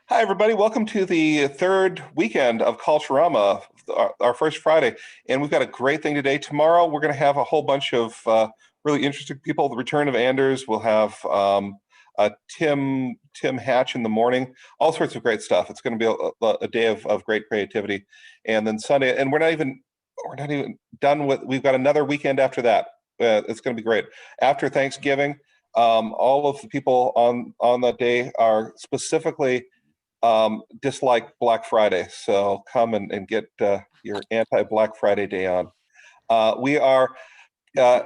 Hi, everybody. Welcome to the third weekend of Culturama, our first Friday. And we've got a great thing today. Tomorrow, we're going to have a whole bunch of really interesting people. The return of Anders. We'll have Tim Hatch in the morning. All sorts of great stuff. It's going to be a day of great creativity. And then Sunday, and we're not even done with. We've got another weekend after that. It's going to be great. After Thanksgiving, all of the people on that day are specifically dislike Black Friday. So come and get your anti-Black Friday day on. We are uh,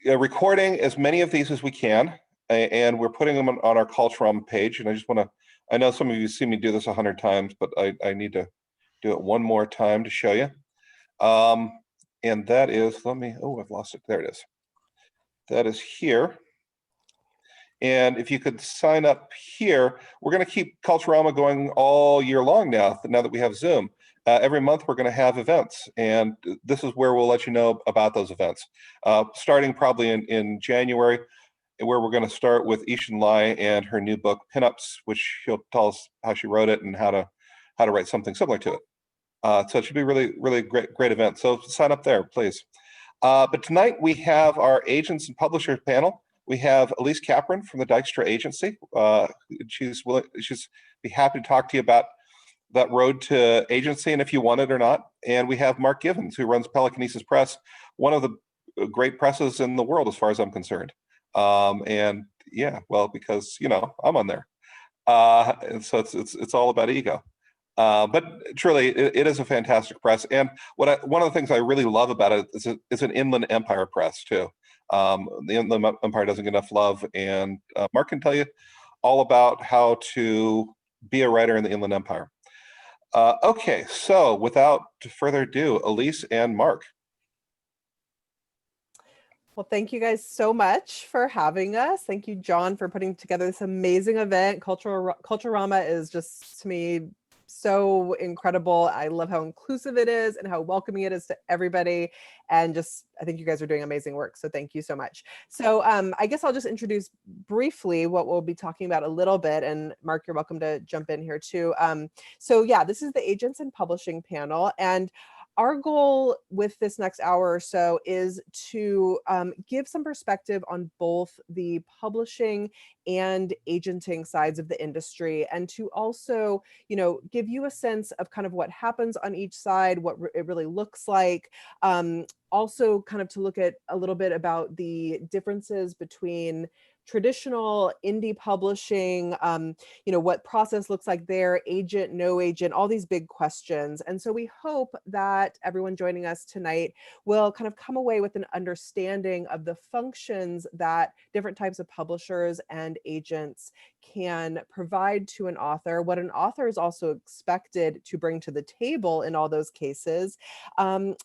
recording as many of these as we can, and we're putting them on our Culturam page. And I just want to, I know some of you see me do this 100 times, but I need to do it one more time to show you. And that is, I've lost it. There it is. That is here. And if you could sign up here, we're going to keep Culturama going all year long now that we have Zoom. Every month we're going to have events, and this is where we'll let you know about those events. Starting probably in January, where we're going to start with Ishan Lai and her new book, Pinups, which she'll tell us how she wrote it and how to write something similar to it. So it should be really great event. So sign up there, please. But tonight we have our agents and publishers panel. We have Elise Capron from the Dykstra Agency. She's be happy to talk to you about that road to agency and if you want it or not. And we have Mark Givens, who runs Pelicanesis Press, one of the great presses in the world, as far as I'm concerned. And yeah, well, because I'm on there, and so it's all about ego. But truly, it is a fantastic press. And one of the things I really love about it is it's an inland empire press too. The inland empire doesn't get enough love, and Mark can tell you all about how to be a writer in the inland empire. Okay, so without further ado, Elise and Mark. Well, thank you guys so much for having us. Thank you, John, for putting together this amazing event. Culturama is just, to me, so incredible. I love how inclusive it is and how welcoming it is to everybody. And just, I think you guys are doing amazing work. So thank you so much. So I guess I'll just introduce briefly what we'll be talking about a little bit. And Mark, you're welcome to jump in here too. So yeah, this is the Agents and Publishing panel. And our goal with this next hour or so is to give some perspective on both the publishing and agenting sides of the industry, and to also, give you a sense of kind of what happens on each side, what it really looks like. Also kind of to look at a little bit about the differences between traditional indie publishing, what process looks like there, agent, no agent, all these big questions. And so we hope that everyone joining us tonight will kind of come away with an understanding of the functions that different types of publishers and agents can provide to an author, what an author is also expected to bring to the table in all those cases, and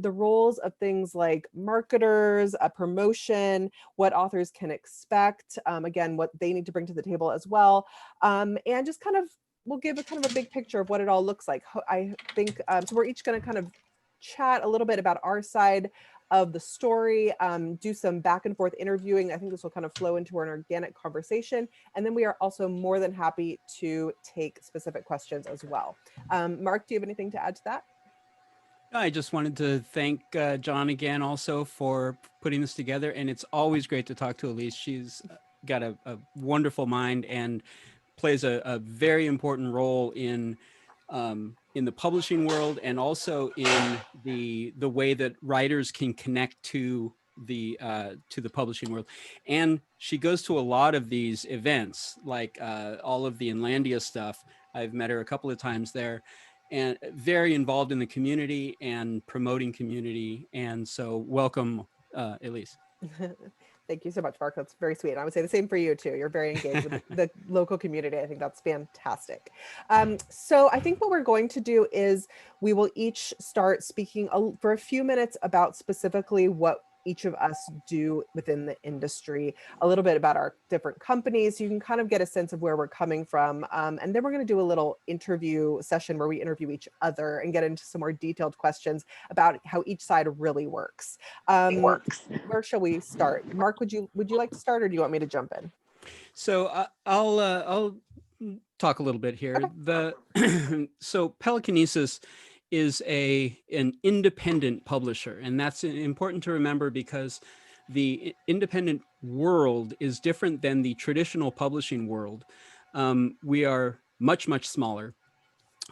the roles of things like marketers, promotion, what authors can expect, again, what they need to bring to the table as well, and just kind of, we'll give a kind of a big picture of what it all looks like. I think, so we're each going to kind of chat a little bit about our side of the story, do some back and forth interviewing. I think this will kind of flow into an organic conversation. And then we are also more than happy to take specific questions as well. Mark, do you have anything to add to that? I just wanted to thank John again also for putting this together. And it's always great to talk to Elise. She's got a wonderful mind and plays a very important role in the publishing world, and also in the way that writers can connect to the publishing world. And she goes to a lot of these events, like all of the Inlandia stuff. I've met her a couple of times there, and very involved in the community and promoting community. And so welcome, Elise. Thank you so much, Mark. That's very sweet. And I would say the same for you too. You're very engaged with the local community. I think that's fantastic. So I think what we're going to do is we will each start speaking for a few minutes about specifically what each of us do within the industry, a little bit about our different companies, so you can kind of get a sense of where we're coming from. And then we're going to do a little interview session where we interview each other and get into some more detailed questions about how each side really works. Where shall we start? Mark, would you like to start, or do you want me to jump in? So I'll talk a little bit here. Okay. So Pelicanesis is an independent publisher, and that's important to remember because the independent world is different than the traditional publishing world. We are much, much smaller.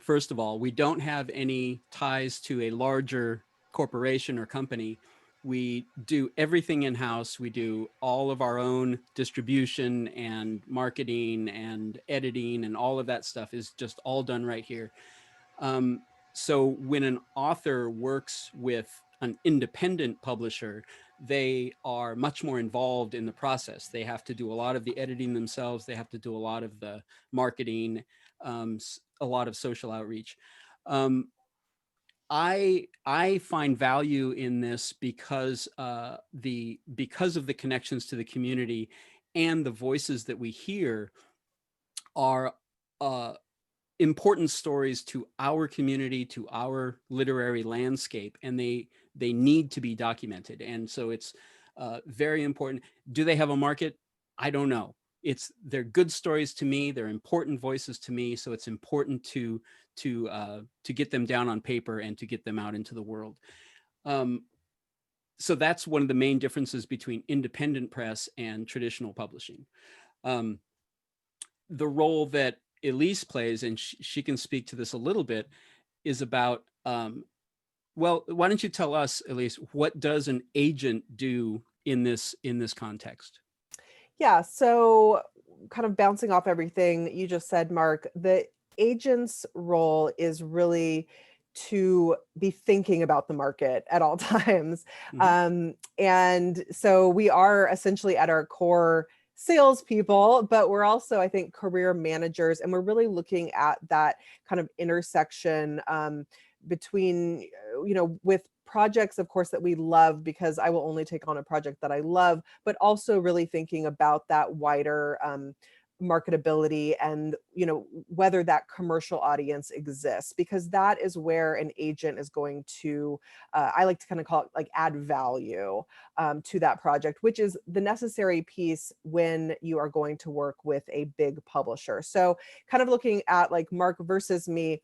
First of all, we don't have any ties to a larger corporation or company. We do everything in-house. We do all of our own distribution and marketing and editing, and all of that stuff is just all done right here. So when an author works with an independent publisher, they are much more involved in the process. They have to do a lot of the editing themselves. They have to do a lot of the marketing, a lot of social outreach. I find value in this because because of the connections to the community and the voices that we hear are important stories to our community, to our literary landscape, and they need to be documented. And so it's very important. Do they have a market? I don't know. They're good stories to me. They're important voices to me. So it's important to get them down on paper and to get them out into the world. So that's one of the main differences between independent press and traditional publishing. The role that Elise plays, and she can speak to this a little bit, is about, well, why don't you tell us, Elise, what does an agent do in this context? Yeah, so kind of bouncing off everything that you just said, Mark, the agent's role is really to be thinking about the market at all times. And so we are essentially at our core salespeople, but we're also, I think, career managers, and we're really looking at that kind of intersection between, with projects, of course, that we love, because I will only take on a project that I love, but also really thinking about that wider marketability and whether that commercial audience exists, because that is where an agent is going to I like to kind of call it like add value to that project, which is the necessary piece when you are going to work with a big publisher. So kind of looking at like Mark versus me,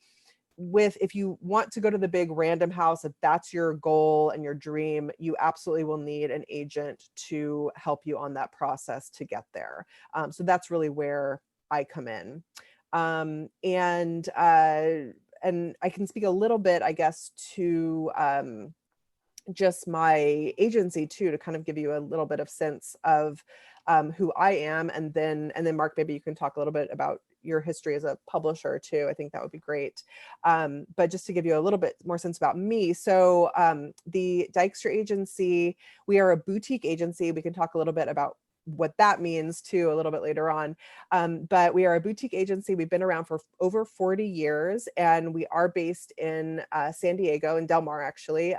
if you want to go to the big Random House, if that's your goal and your dream, you absolutely will need an agent to help you on that process to get there. So that's really where I come in. And I can speak a little bit, I guess, to just my agency too, to kind of give you a little bit of sense of who I am. And then Mark, maybe you can talk a little bit about your history as a publisher too. I think that would be great. But just to give you a little bit more sense about me. So the Dykstra Agency, we are a boutique agency. We can talk a little bit about what that means too a little bit later on. But we are a boutique agency. We've been around for over 40 years, and we are based in San Diego, in Del Mar actually,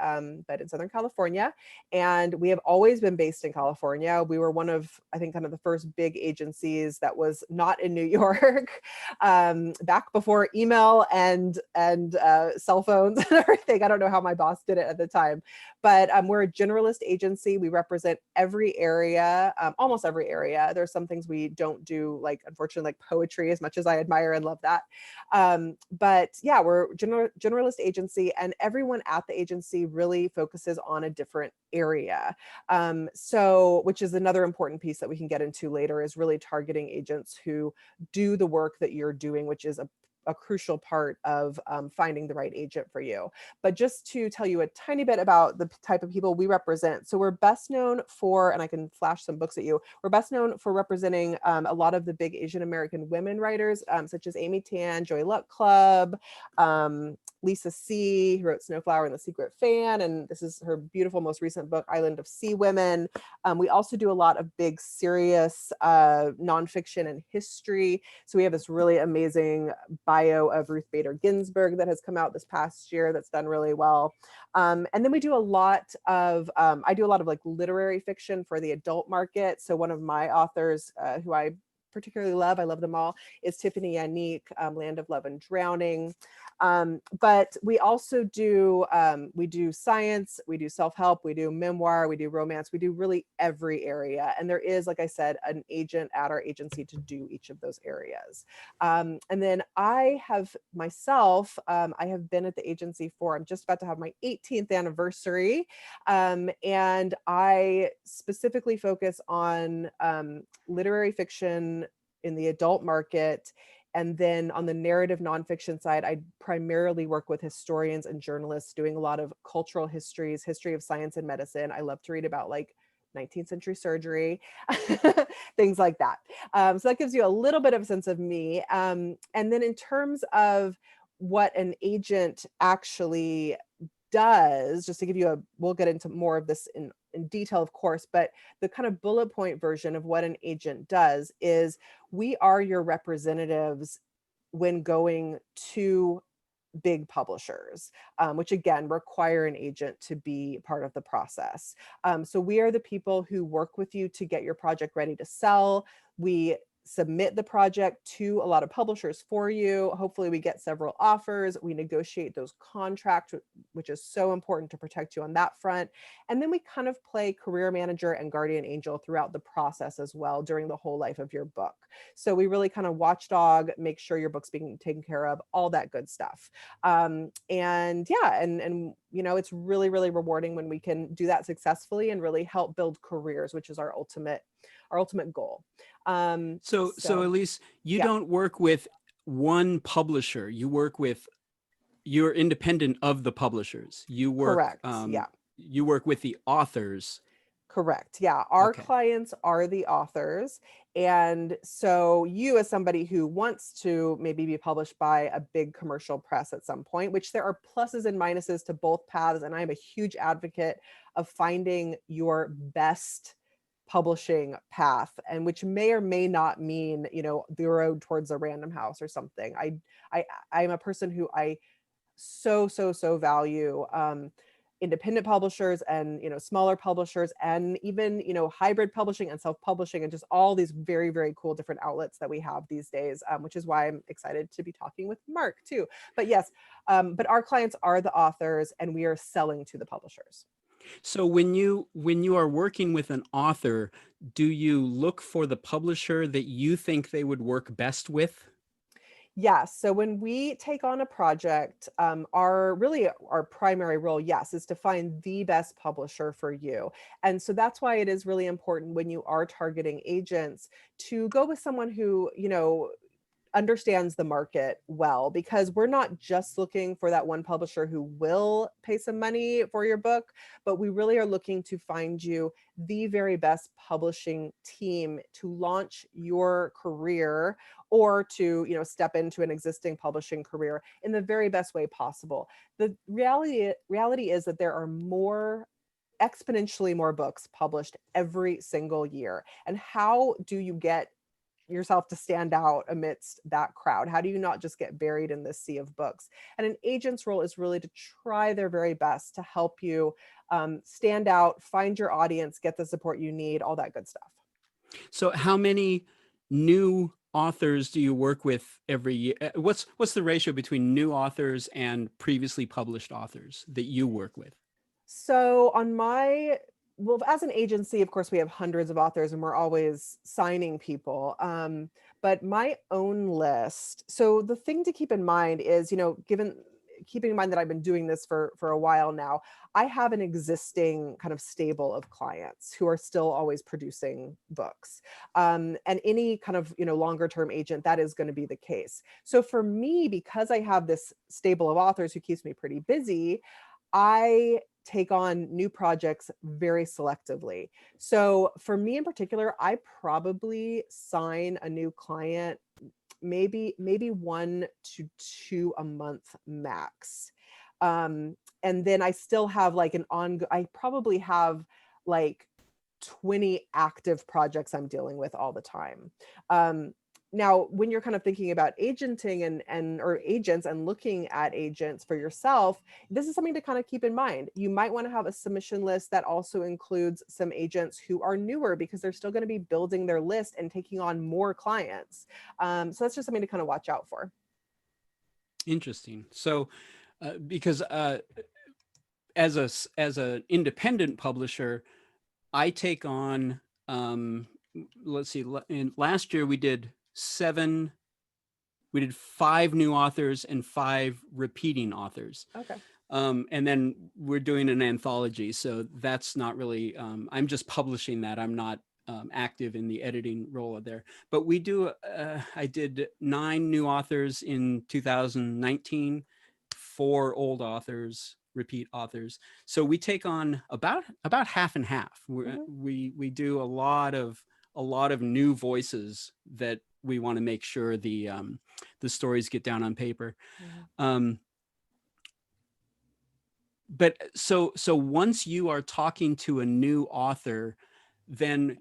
but in Southern California. And we have always been based in California. We were one of, I think, kind of the first big agencies that was not in New York, back before email and cell phones and everything. I don't know how my boss did it at the time, but we're a generalist agency. We represent every area, almost every area. There's some things we don't do, like unfortunately, like poetry, as much as I admire and love that. But yeah, we're generalist agency, and everyone at the agency really focuses on a different area. So, which is another important piece that we can get into later, is really targeting agents who do the work that you're doing, which is a crucial part of finding the right agent for you. But just to tell you a tiny bit about the type of people we represent. So we're best known for, and I can flash some books at you, we're best known for representing a lot of the big Asian American women writers, such as Amy Tan, Joy Luck Club, Lisa C., who wrote Snowflower and the Secret Fan, and this is her beautiful most recent book, Island of Sea Women. We also do a lot of big serious nonfiction and history. So we have this really amazing bio of Ruth Bader Ginsburg that has come out this past year that's done really well. And then we do a lot of, I do a lot of like literary fiction for the adult market. So one of my authors who I particularly love, I love them all, is Tiffany Yannick, Land of Love and Drowning. But we also do, we do science, we do self-help, we do memoir, we do romance, we do really every area. And there is, like I said, an agent at our agency to do each of those areas. And then I have myself, I have been at the agency for, I'm just about to have my 18th anniversary. And I specifically focus on literary fiction in the adult market. And then on the narrative nonfiction side, I primarily work with historians and journalists doing a lot of cultural histories, history of science and medicine. I love to read about like 19th century surgery, things like that. So that gives you a little bit of a sense of me. And then in terms of what an agent actually does, just to give you we'll get into more of this in detail, of course, but the kind of bullet point version of what an agent does is we are your representatives when going to big publishers, which again require an agent to be part of the process. So we are the people who work with you to get your project ready to sell. We submit the project to a lot of publishers for you. Hopefully we get several offers. We negotiate those contracts, which is so important to protect you on that front. And then we kind of play career manager and guardian angel throughout the process as well during the whole life of your book. So we really kind of watchdog, make sure your book's being taken care of, all that good stuff. And yeah, and you know, it's really, really rewarding when we can do that successfully and really help build careers, which is our ultimate goal. So Elise, you don't work with one publisher. You're independent of the publishers. You work, correct. You work with the authors. Correct. Yeah. Our clients are the authors. And so you, as somebody who wants to maybe be published by a big commercial press at some point, which there are pluses and minuses to both paths. And I'm a huge advocate of finding your best publishing path, and which may or may not mean, you know, the road towards a Random House or something. I'm a person who I so value independent publishers and, you know, smaller publishers, and even, you know, hybrid publishing and self-publishing, and just all these very, very cool different outlets that we have these days, which is why I'm excited to be talking with Mark too. But yes, but our clients are the authors and we are selling to the publishers. So when you are working with an author, do you look for the publisher that you think they would work best with? Yes. So when we take on a project, our primary role, yes, is to find the best publisher for you. And so that's why it is really important when you are targeting agents to go with someone who, you know, understands the market well, because we're not just looking for that one publisher who will pay some money for your book, but we really are looking to find you the very best publishing team to launch your career, or to, you know, step into an existing publishing career in the very best way possible. The reality is that there are exponentially more books published every single year. And how do you get yourself to stand out amidst that crowd? How do you not just get buried in this sea of books? And an agent's role is really to try their very best to help you stand out, find your audience, get the support you need, all that good stuff. So how many new authors do you work with every year? What's the ratio between new authors and previously published authors that you work with? So well, as an agency, of course, we have hundreds of authors and we're always signing people. But my own list, so the thing to keep in mind is, you know, keeping in mind that I've been doing this for a while now, I have an existing kind of stable of clients who are still always producing books. And any kind of, you know, longer term agent, that is going to be the case. So for me, because I have this stable of authors who keeps me pretty busy, I take on new projects very selectively. So for me in particular, I probably sign a new client maybe 1 to 2 a month max. And then I still have like I probably have like 20 active projects I'm dealing with all the time. now, when you're kind of thinking about agenting and or agents and looking at agents for yourself, this is something to kind of keep in mind. You might want to have a submission list that also includes some agents who are newer, because they're still going to be building their list and taking on more clients. So that's just something to kind of watch out for. Interesting. So, because as an independent publisher, I take on, let's see, last year we did 5 new authors and 5 repeating authors. Okay. And then we're doing an anthology. So that's not really, I'm just publishing that. I'm not active in the editing role there. But we do, I did 9 new authors in 2019, 4 old authors, repeat authors. So we take on about half and half. We do a lot of new voices that we want to make sure the stories get down on paper. But so once you are talking to a new author, then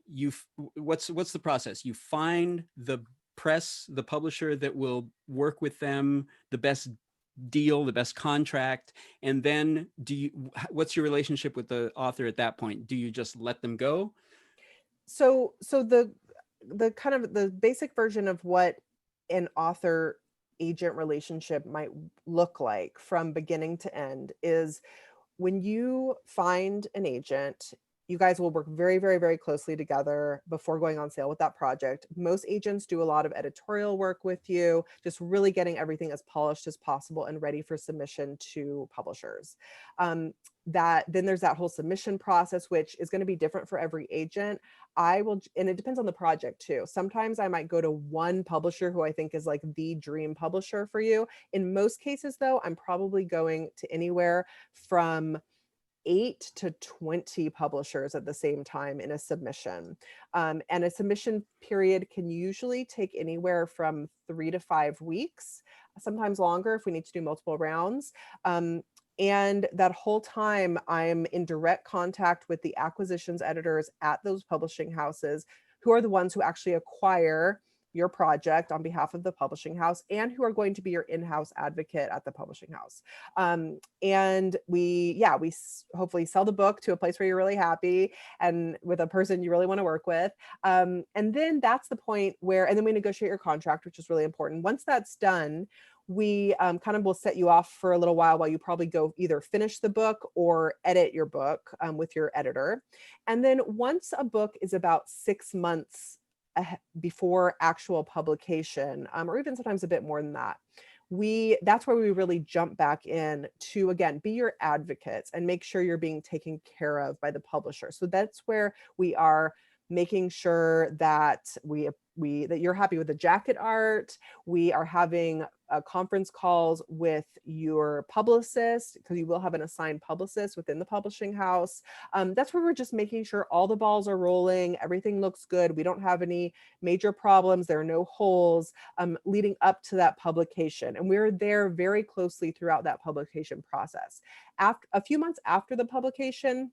what's the process? You find the publisher that will work with them, the best deal, the best contract, and then what's your relationship with the author at that point? Do you just let them go? So the kind of the basic version of what an author agent relationship might look like from beginning to end is, when you find an agent, you guys will work very, very, very closely together before going on sale with that project. Most agents do a lot of editorial work with you, just really getting everything as polished as possible and ready for submission to publishers. Then there's that whole submission process, which is going to be different for every agent. And it depends on the project too. Sometimes I might go to one publisher who I think is like the dream publisher for you. In most cases though, I'm probably going to anywhere from 8 to 20 publishers at the same time in a submission. And a submission period can usually take anywhere from 3 to 5 weeks, sometimes longer if we need to do multiple rounds. And that whole time, I'm in direct contact with the acquisitions editors at those publishing houses, who are the ones who actually acquire your project on behalf of the publishing house, and who are going to be your in-house advocate at the publishing house. And we hopefully sell the book to a place where you're really happy and with a person you really want to work with. And then that's the point and then we negotiate your contract, which is really important. Once that's done, we kind of will set you off for a little while you probably go either finish the book or edit your book with your editor. And then once a book is about 6 months before actual publication, or even sometimes a bit more than that, that's where we really jump back in to, again, be your advocates and make sure you're being taken care of by the publisher. So that's where we are making sure that that you're happy with the jacket art. We are having conference calls with your publicist, because you will have an assigned publicist within the publishing house. That's where we're just making sure all the balls are rolling, everything looks good, we don't have any major problems, there are no holes leading up to that publication. And we're there very closely throughout that publication process. A few months after the publication,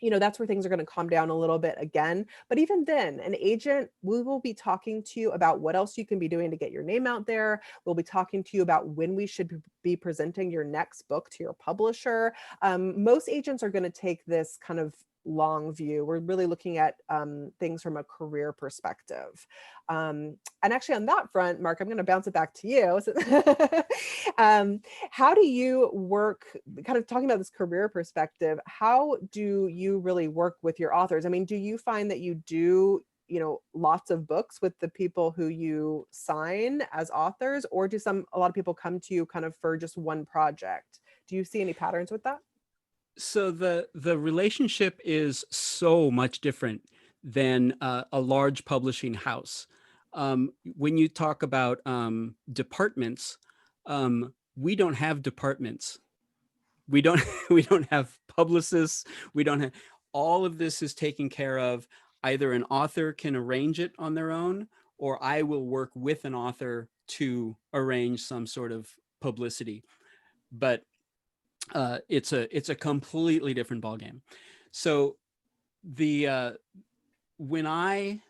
that's where things are going to calm down a little bit again. But even then, an agent, we will be talking to you about what else you can be doing to get your name out there. We'll be talking to you about when we should be presenting your next book to your publisher. Most agents are going to take this kind of long view. We're really looking at things from a career perspective. And actually on that front, Mark, I'm going to bounce it back to you. How do you work, kind of talking about this career perspective, how do you really work with your authors? I mean, do you find that you do lots of books with the people who you sign as authors, or do a lot of people come to you kind of for just one project? Do you see any patterns with that? So the relationship is so much different than a large publishing house. When you talk about departments, we don't have departments. We don't have publicists. We don't have, all of this is taken care of. Either an author can arrange it on their own, or I will work with an author to arrange some sort of publicity. But it's a completely different ballgame. So when I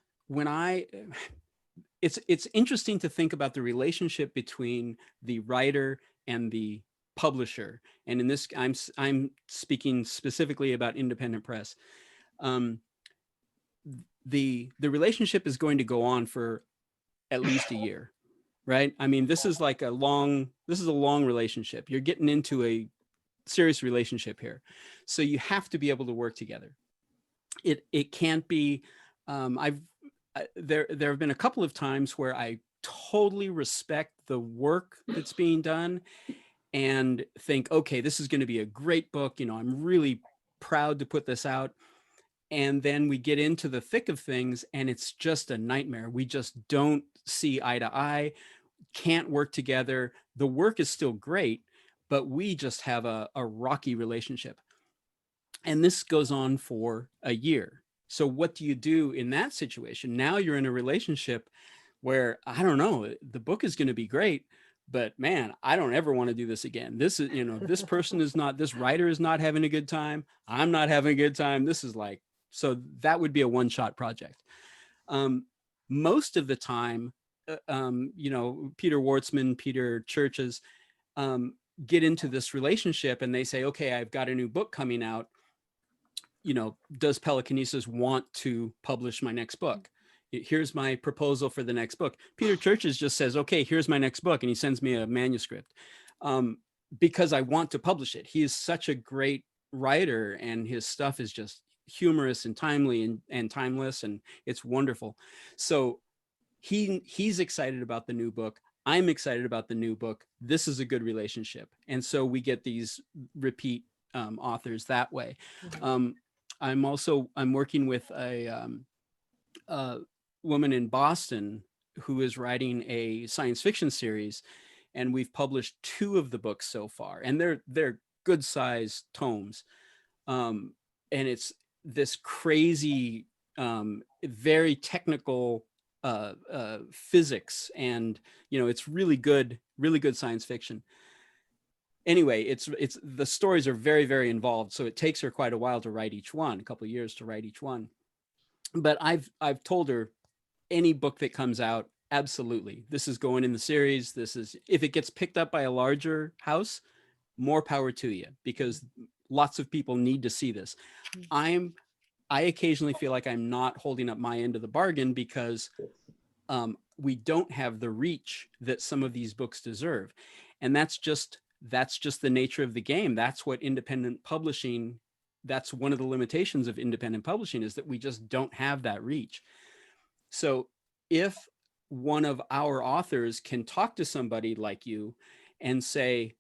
it's interesting to think about the relationship between the writer and the publisher. And in this, I'm speaking specifically about independent press. Um, the relationship is going to go on for at least a year, right? I mean, this is a long relationship. You're getting into a serious relationship here, so you have to be able to work together. It can't be. There have been a couple of times where I totally respect the work that's being done and think, okay, this is going to be a great book. I'm really proud to put this out. And then we get into the thick of things and it's just a nightmare. We just don't see eye to eye, can't work together. The work is still great, but we just have a rocky relationship. And this goes on for a year. So what do you do in that situation? Now you're in a relationship where, I don't know, the book is going to be great, but man, I don't ever want to do this again. This is, this person is not, this writer is not having a good time. I'm not having a good time. This is like, so that would be a one-shot project. Most of the time, Peter Wartzman, Peter Churches, get into this relationship and they say, okay, I've got a new book coming out. Does Pelicanesis want to publish my next book? Here's my proposal for the next book. Peter Churches just says, okay, here's my next book. And he sends me a manuscript because I want to publish it. He is such a great writer and his stuff is just humorous and timely and timeless. And it's wonderful. So he's excited about the new book. I'm excited about the new book. This is a good relationship. And so we get these repeat authors that way. I'm working with a woman in Boston who is writing a science fiction series, and we've published 2 of the books so far, and they're good sized tomes. And it's this crazy, very technical physics, and it's really good science fiction. Anyway, it's the stories are very, very involved, so it takes her quite a while to write each one, a couple of years to write each one. But I've told her, any book that comes out, absolutely, this is going in the series. This is, if it gets picked up by a larger house, more power to you, because lots of people need to see this. I occasionally feel like I'm not holding up my end of the bargain because we don't have the reach that some of these books deserve, and that's just the nature of the game. That's what independent publishing, that's one of the limitations of independent publishing, is that we just don't have that reach. So if one of our authors can talk to somebody like you and say,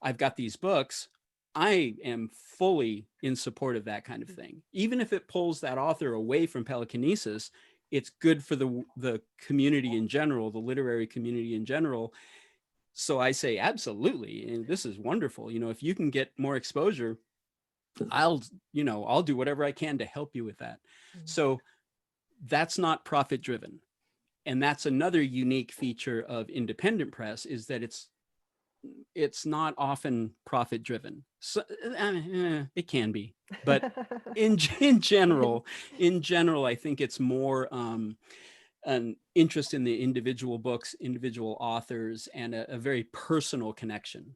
I've got these books, I am fully in support of that kind of thing. Even if it pulls that author away from Pelicanesis, it's good for the community in general, the literary community in general. So I say, absolutely. And this is wonderful. If you can get more exposure, I'll do whatever I can to help you with that. So that's not profit driven. And that's another unique feature of independent press, is that it's not often profit driven. So it can be, but in general, I think it's more an interest in the individual books, individual authors, and a very personal connection.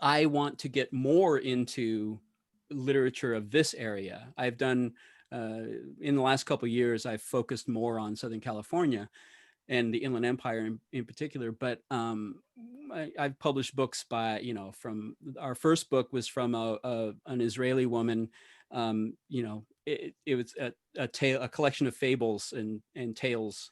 I want to get more into literature of this area. I've done, in the last couple of years, I've focused more on Southern California and the Inland Empire in particular. But I've published books by, from, our first book was from an Israeli woman. It was a collection of fables and tales.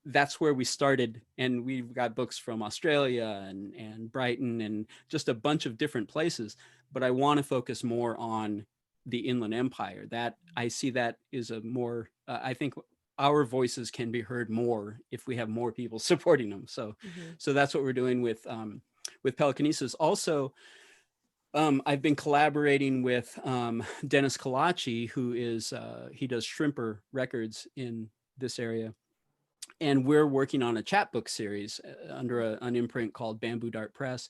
That's where we started, and we've got books from Australia and Brighton and just a bunch of different places. But I want to focus more on the Inland Empire. That I see that is a more, I think our voices can be heard more if we have more people supporting them. So that's what we're doing with Pelicanesis. Also, I've been collaborating with Dennis Kalachi, who is, he does Shrimper Records in this area. And we're working on a chapbook series under an imprint called Bamboo Dart Press.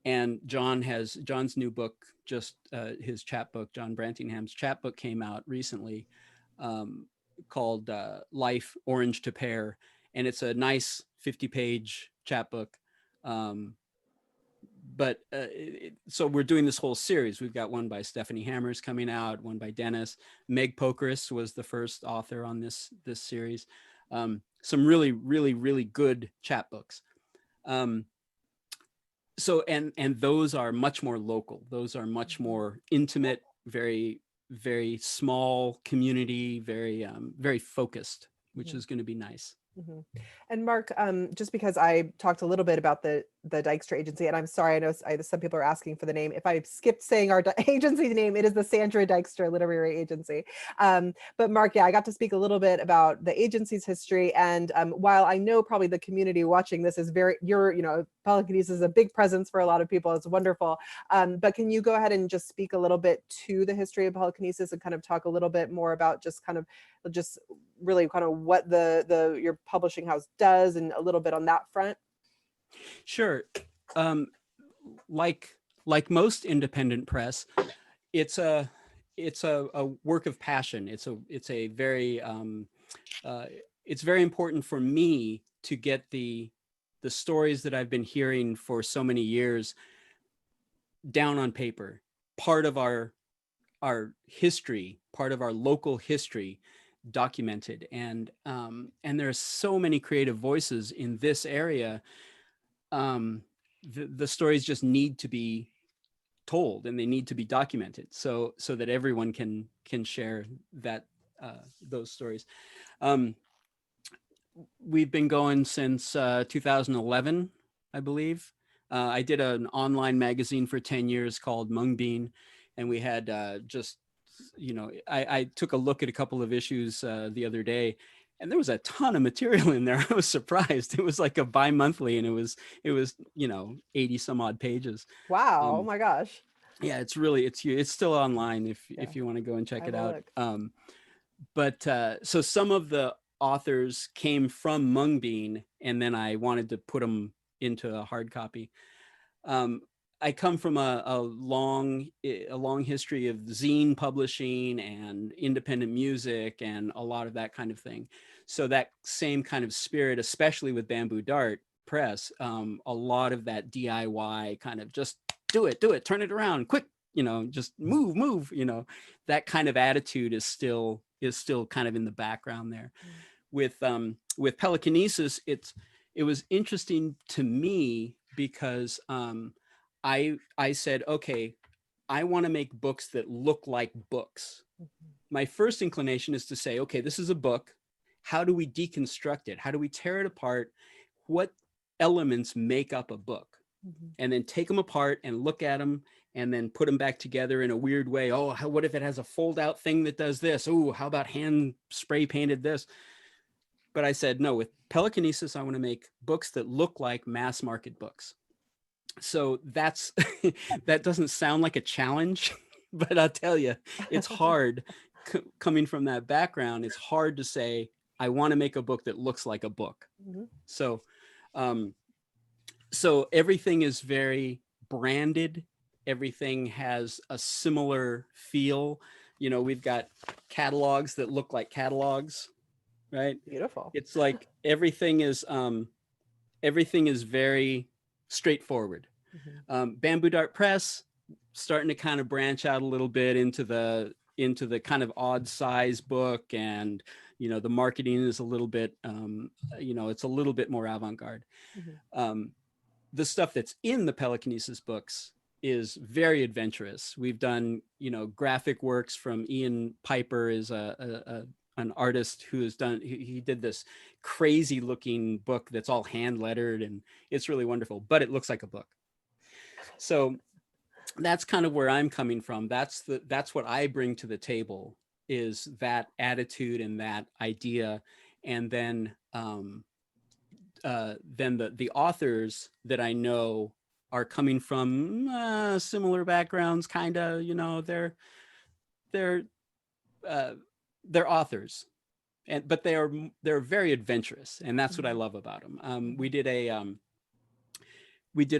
And John's new book, just his chapbook, John Brantingham's chapbook, came out recently. called Life Orange to Pear, and it's a nice 50-page chapbook. So we're doing this whole series. We've got one by Stephanie Hammers coming out, one by Dennis. Meg Pokeris was the first author on this series. Some really, really, really good chapbooks. So and those are much more local. Those are much more intimate, very, very small community, very very focused, which is going to be nice. Mm-hmm. And Mark, just because I talked a little bit about the Dykstra agency, and I'm sorry, I know some people are asking for the name. If I skipped saying our agency name, it is the Sandra Dykstra Literary Agency. But Mark, yeah, I got to speak a little bit about the agency's history. And while I know probably the community watching this is Pelicanese is a big presence for a lot of people. It's wonderful. But can you go ahead and just speak a little bit to the history of Pelicanesis and kind of talk a little bit more about just really kind of what your publishing house does and a little bit on that front? Sure. Like most independent press, it's a work of passion. It's very important for me to get the stories that I've been hearing for so many years down on paper, part of our history, part of our local history, documented. And there's so many creative voices in this area. The stories just need to be told, and they need to be documented so that everyone can share those stories. We've been going since 2011, I believe. I did an online magazine for 10 years called Mung Bean, and we had I took a look at a couple of issues the other day, and there was a ton of material in there. I was surprised. It was like a bi-monthly, and it was 80 some odd pages. Wow. Oh my gosh. Yeah, it's still online if you want to go and check it out. So some of the authors came from Mung Bean, and then I wanted to put them into a hard copy. I come from a long history of zine publishing and independent music and a lot of that kind of thing. So that same kind of spirit, especially with Bamboo Dart Press, a lot of that DIY kind of just do it, turn it around, quick, just move, that kind of attitude is still kind of in the background there. With Pelicanesis, it was interesting to me because I said, okay, I want to make books that look like books. My first inclination is to say, okay, this is a book. How do we deconstruct it? How do we tear it apart? What elements make up a book? And then take them apart and look at them and then put them back together in a weird way. Oh, what if it has a fold out thing that does this? Oh, how about hand spray painted this? But I said, no, with Pelicanesis, I want to make books that look like mass market books. So that doesn't sound like a challenge, but I'll tell you, it's hard coming from that background. It's hard to say, I want to make a book that looks like a book. So everything is very branded. Everything has a similar feel. We've got catalogs that look like catalogs, right? Beautiful. It's like everything is very straightforward. Bamboo Dart Press starting to kind of branch out a little bit into the kind of odd size book, and the marketing is a little bit it's a little bit more avant-garde. The stuff that's in the Pelicanesis books is very adventurous. We've done graphic works from Ian Piper, is an artist who has done, he did this crazy looking book that's all hand lettered, and it's really wonderful, but it looks like a book. So that's kind of where I'm coming from. That's what I bring to the table, is that attitude and that idea. And then the authors that I know are coming from similar backgrounds, kind of, they're authors, but they're very adventurous, and that's what I love about them. We did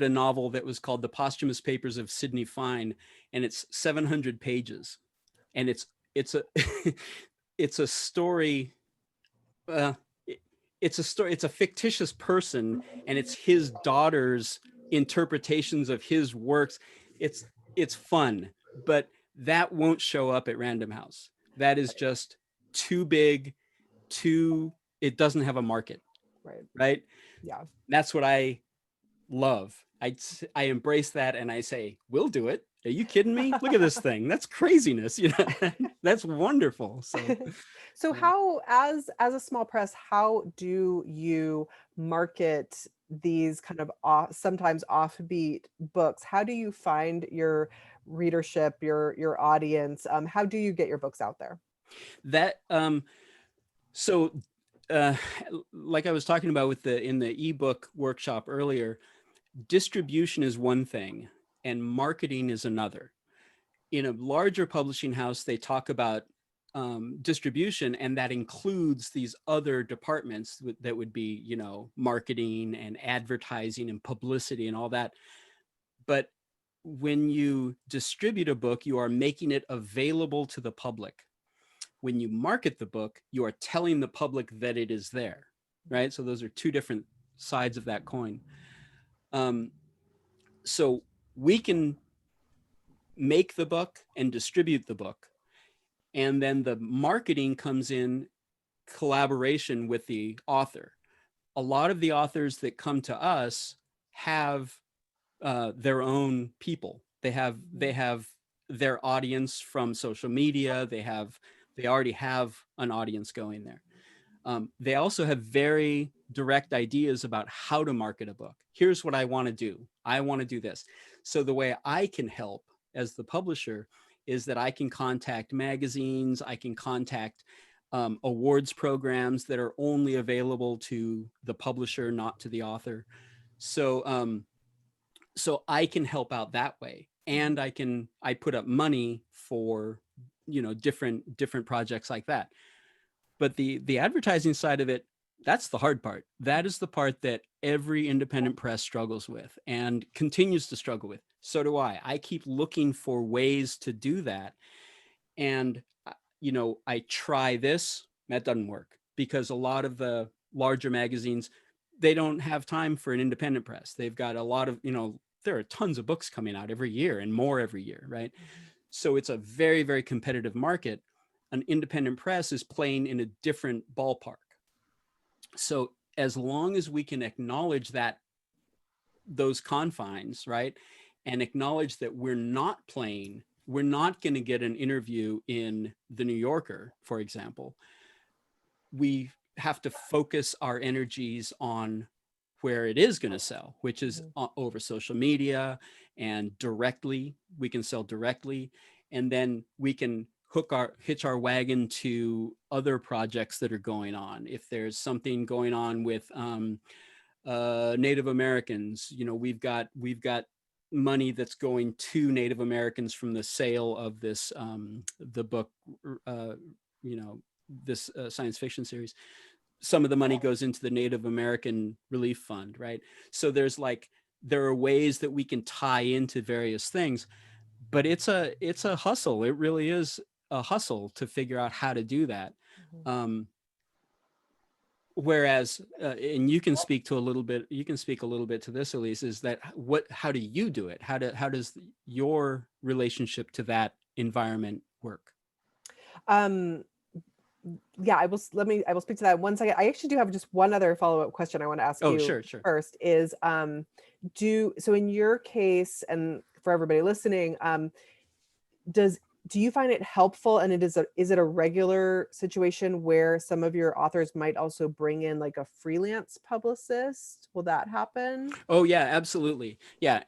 a novel that was called The Posthumous Papers of Sidney Fine, and it's 700 pages, and it's a it's a story. Uh, it's a story. It's a fictitious person, and it's his daughter's interpretations of his works. It's it's fun, but that won't show up at Random House. That is just too big. Too. It doesn't have a market, Right. right? Yeah. That's what I love. I embrace that, and I say, we'll do it. Are you kidding me? Look at this thing. That's craziness. That's wonderful. So So yeah. how, as a small press, how do you market these kind of sometimes offbeat books? How do you find your readership, your audience? How do you get your books out there? That so uh like I was talking about with the in the ebook workshop earlier, distribution is one thing and marketing is another. In a larger publishing house, they talk about distribution, and that includes these other departments that would be, marketing and advertising and publicity and all that. But when you distribute a book, you are making it available to the public. When you market the book, you are telling the public that it is there, right? So those are two different sides of that coin. Um, so we can make the book and distribute the book, and then the marketing comes in collaboration with the author. A lot of the authors that come to us have their own people. They have their audience from social media. They already have an audience going there. They also have very direct ideas about how to market a book. Here's what I want to do. I want to do this. So the way I can help as the publisher is that I can contact magazines. I can contact awards programs that are only available to the publisher, not to the author. So I can help out that way, and I put up money for different projects like that. But the advertising side of it, that's the hard part. That is the part that every independent press struggles with and continues to struggle with. So do I keep looking for ways to do that. And I try this, that doesn't work, because a lot of the larger magazines, they don't have time for an independent press. They've got a lot of, there are tons of books coming out every year and more every year, right? So it's a very, very competitive market. An independent press is playing in a different ballpark. So as long as we can acknowledge that, those confines, right, and acknowledge that we're not going to get an interview in the New Yorker, for example, we have to focus our energies on where it is going to sell, which is over social media and directly. We can sell directly, and then we can hitch our wagon to other projects that are going on. If there's something going on with Native Americans, we've got money that's going to Native Americans from the sale of this the book, this science fiction series. Some of the money goes into the Native American Relief Fund, right? So there are ways that we can tie into various things, but it's a hustle. It really is a hustle to figure out how to do that. Whereas, and you can speak a little bit to this, Elise, is that how do you do it? How does your relationship to that environment work? Yeah, I will speak to that in 1 second. I actually do have just one other follow-up question I want to ask Oh, you sure. first is, so in your case, and for everybody listening, do you find it helpful, and is it a regular situation where some of your authors might also bring in like a freelance publicist? Will that happen? Oh yeah, absolutely. Yeah.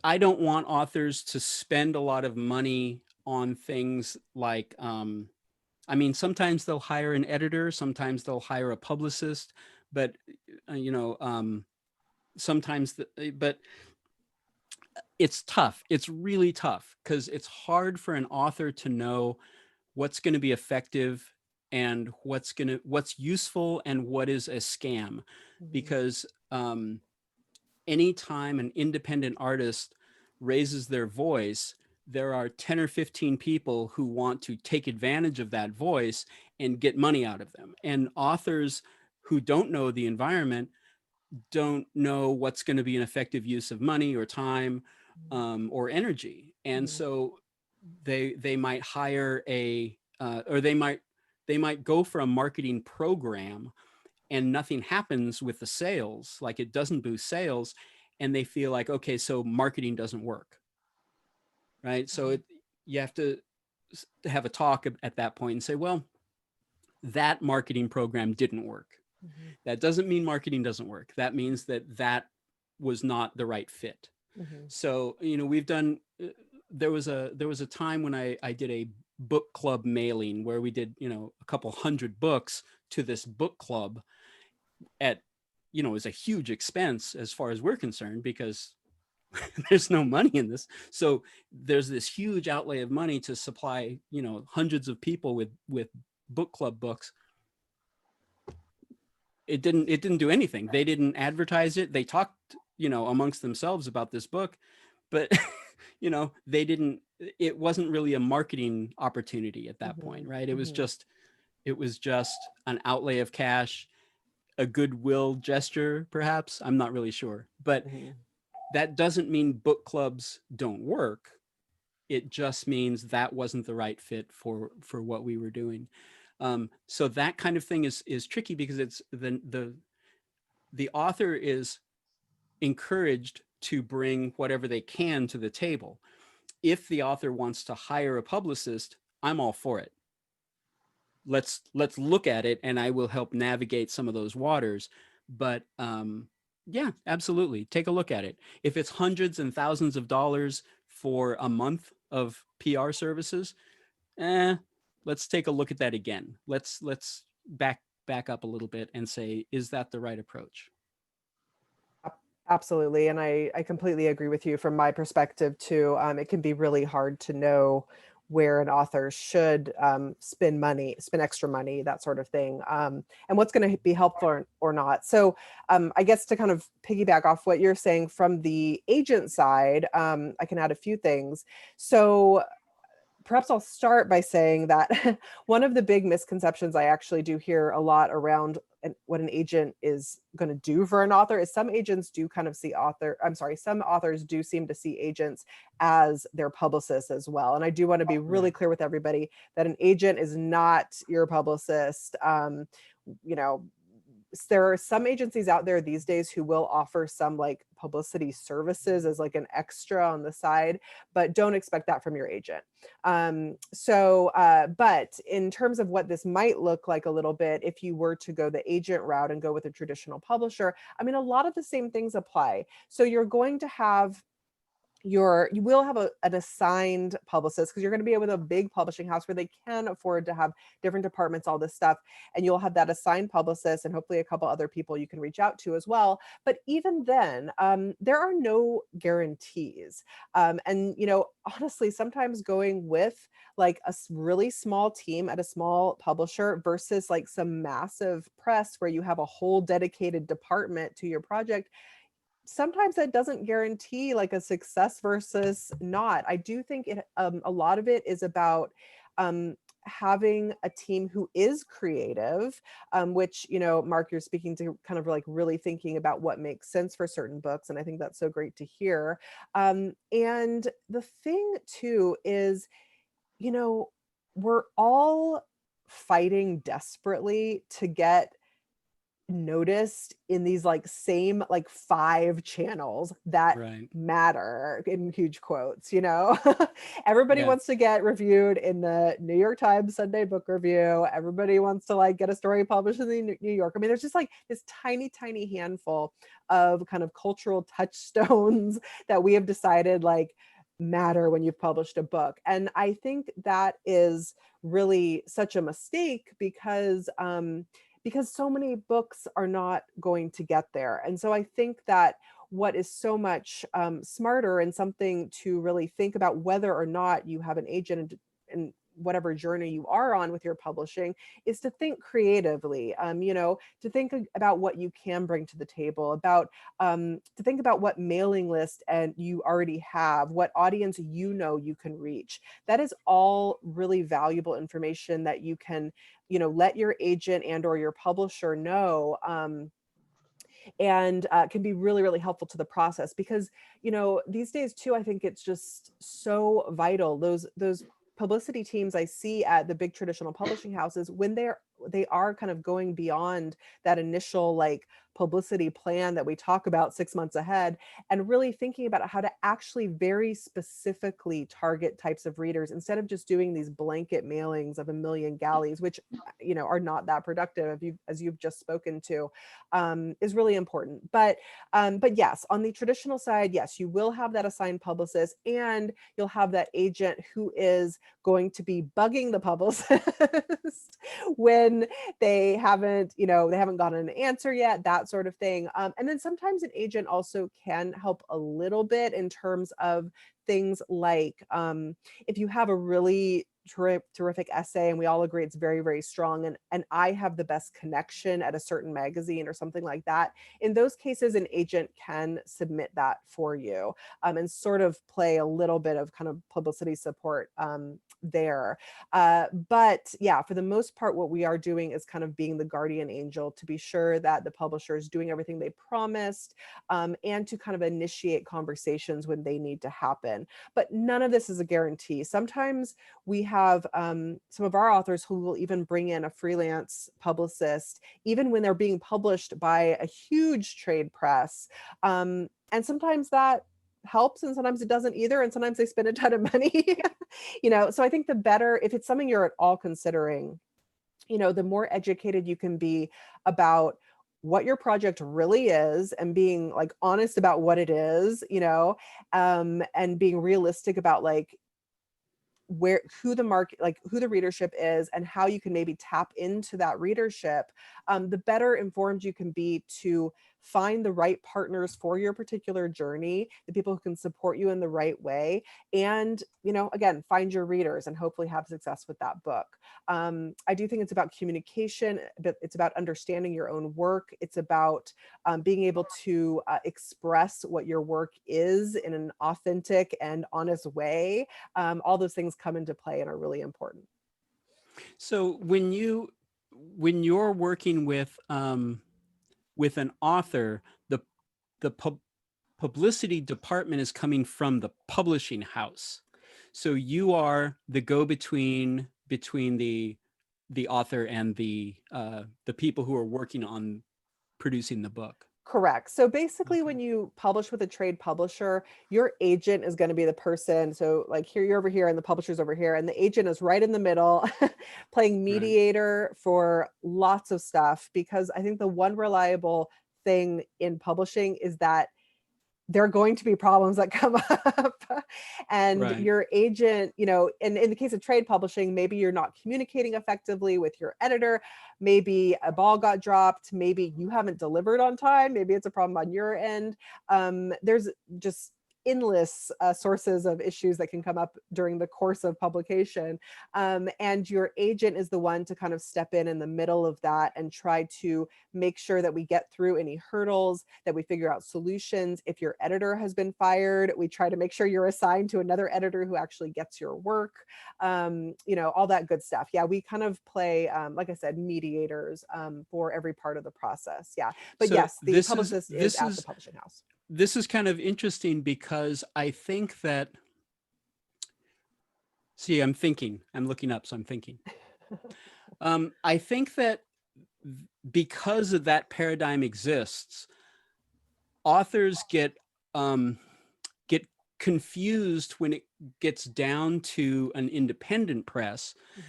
I don't want authors to spend a lot of money on things like, sometimes they'll hire an editor, sometimes they'll hire a publicist, but sometimes, but it's tough. It's really tough because it's hard for an author to know what's going to be effective and what's useful and what is a scam. Because anytime an independent artist raises their voice, there are 10 or 15 people who want to take advantage of that voice and get money out of them. And authors who don't know the environment don't know what's going to be an effective use of money or time, or energy. And so they might hire or they might go for a marketing program, and nothing happens with the sales, like it doesn't boost sales, and they feel like, okay, so marketing doesn't work, right? So you have to have a talk at that point and say, well, that marketing program didn't work. That doesn't mean marketing doesn't work. That means that was not the right fit. So, we've done, there was a time when I did a book club mailing where we did, a couple hundred books to this book club at, it was a huge expense as far as we're concerned, because there's no money in this. So there's this huge outlay of money to supply, hundreds of people with book club books. It didn't do anything. They didn't advertise it. They talked, amongst themselves about this book, but it wasn't really a marketing opportunity at that point, right? It was just an outlay of cash, a goodwill gesture, perhaps. I'm not really sure, but that doesn't mean book clubs don't work. It just means that wasn't the right fit for what we were doing. So that kind of thing is tricky, because it's the author is encouraged to bring whatever they can to the table. If the author wants to hire a publicist, I'm all for it. Let's look at it, and I will help navigate some of those waters. But yeah, absolutely, take a look at it. If it's hundreds and thousands of dollars for a month of PR services, let's take a look at that again. Let's back up a little bit and say, is that the right approach? Absolutely. And I completely agree with you from my perspective too. It can be really hard to know where an author should spend extra money, that sort of thing, and what's going to be helpful or not. So I guess to kind of piggyback off what you're saying from the agent side, I can add a few things. So perhaps I'll start by saying that one of the big misconceptions I actually do hear a lot around what an agent is going to do for an author is some agents do kind of see some authors do seem to see agents as their publicists as well. And I do want to be really clear with everybody that an agent is not your publicist. There are some agencies out there these days who will offer some like publicity services as like an extra on the side, but don't expect that from your agent. But in terms of what this might look like a little bit, if you were to go the agent route and go with a traditional publisher, I mean, a lot of the same things apply. So you're going to have you will have an assigned publicist, because you're going to be with a big publishing house where they can afford to have different departments, all this stuff. And you'll have that assigned publicist and hopefully a couple other people you can reach out to as well. But even then, there are no guarantees. And, honestly, sometimes going with like a really small team at a small publisher versus like some massive press where you have a whole dedicated department to your project, sometimes that doesn't guarantee like a success versus not. I do think a lot of it is about having a team who is creative, which, Mark, you're speaking to kind of like really thinking about what makes sense for certain books. And I think that's so great to hear. And the thing too is, we're all fighting desperately to get noticed in these like same like 5 channels that matter, in huge quotes. Everybody wants to get reviewed in the New York Times Sunday Book Review. Everybody wants to like get a story published in the New York. I mean, there's just like this tiny handful of kind of cultural touchstones that we have decided like matter when you've published a book. And I think that is really such a mistake, because so many books are not going to get there. And so I think that what is so much smarter and something to really think about, whether or not you have an agent and whatever journey you are on with your publishing is to think creatively, to think about what you can bring to the table, about to think about what mailing list and you already have, what audience you can reach. That is all really valuable information that you can, let your agent and or your publisher know. And can be really, really helpful to the process because, these days too, I think it's just so vital. Those publicity teams I see at the big traditional publishing houses, when they are kind of going beyond that initial like publicity plan that we talk about 6 months ahead, and really thinking about how to actually very specifically target types of readers instead of just doing these blanket mailings of a million galleys, which are not that productive, as you've just spoken to, is really important. But yes, on the traditional side, yes, you will have that assigned publicist, and you'll have that agent who is going to be bugging the publicist when they haven't gotten an answer yet, that sort of thing. And then sometimes an agent also can help a little bit in terms of things like if you have a really terrific essay and we all agree it's very, very strong, and I have the best connection at a certain magazine or something like that, in those cases an agent can submit that for you, and sort of play a little bit of kind of publicity support there. But yeah, for the most part, what we are doing is kind of being the guardian angel to be sure that the publisher is doing everything they promised, and to kind of initiate conversations when they need to happen. But none of this is a guarantee. Sometimes we have some of our authors who will even bring in a freelance publicist, even when they're being published by a huge trade press. And sometimes that helps, and sometimes it doesn't either, and sometimes they spend a ton of money. So I think the better, if it's something you're at all considering, the more educated you can be about what your project really is, and being like honest about what it is, and being realistic about like who the market, like who the readership is, and how you can maybe tap into that readership, the better informed you can be to find the right partners for your particular journey, the people who can support you in the right way, and again, find your readers and hopefully have success with that book. I do think it's about communication, but it's about understanding your own work. It's about being able to express what your work is in an authentic and honest way. All those things come into play and are really important. So when you're working with an author, the publicity department is coming from the publishing house. So you are the go-between between the author and the people who are working on producing the book. Correct. So basically, Okay. when you publish with a trade publisher, your agent is going to be the person. So like here, you're over here and the publisher's over here, and the agent is right in the middle, playing Right. mediator for lots of stuff. Because I think the one reliable thing in publishing is that there are going to be problems that come up, and Right. your agent, in the case of trade publishing, maybe you're not communicating effectively with your editor, maybe a ball got dropped, maybe you haven't delivered on time, maybe it's a problem on your end. There's just endless sources of issues that can come up during the course of publication, and your agent is the one to kind of step in the middle of that and try to make sure that we get through any hurdles, that we figure out solutions. If your editor has been fired, we try to make sure you're assigned to another editor who actually gets your work, all that good stuff. Yeah, we kind of play, like I said, mediators for every part of the process. Yeah, but So yes, the publicist is at the publishing house. This is kind of interesting because I think that, I'm looking up, so I'm thinking. I think that because of that paradigm exists, authors get confused when it gets down to an independent press, Mhm.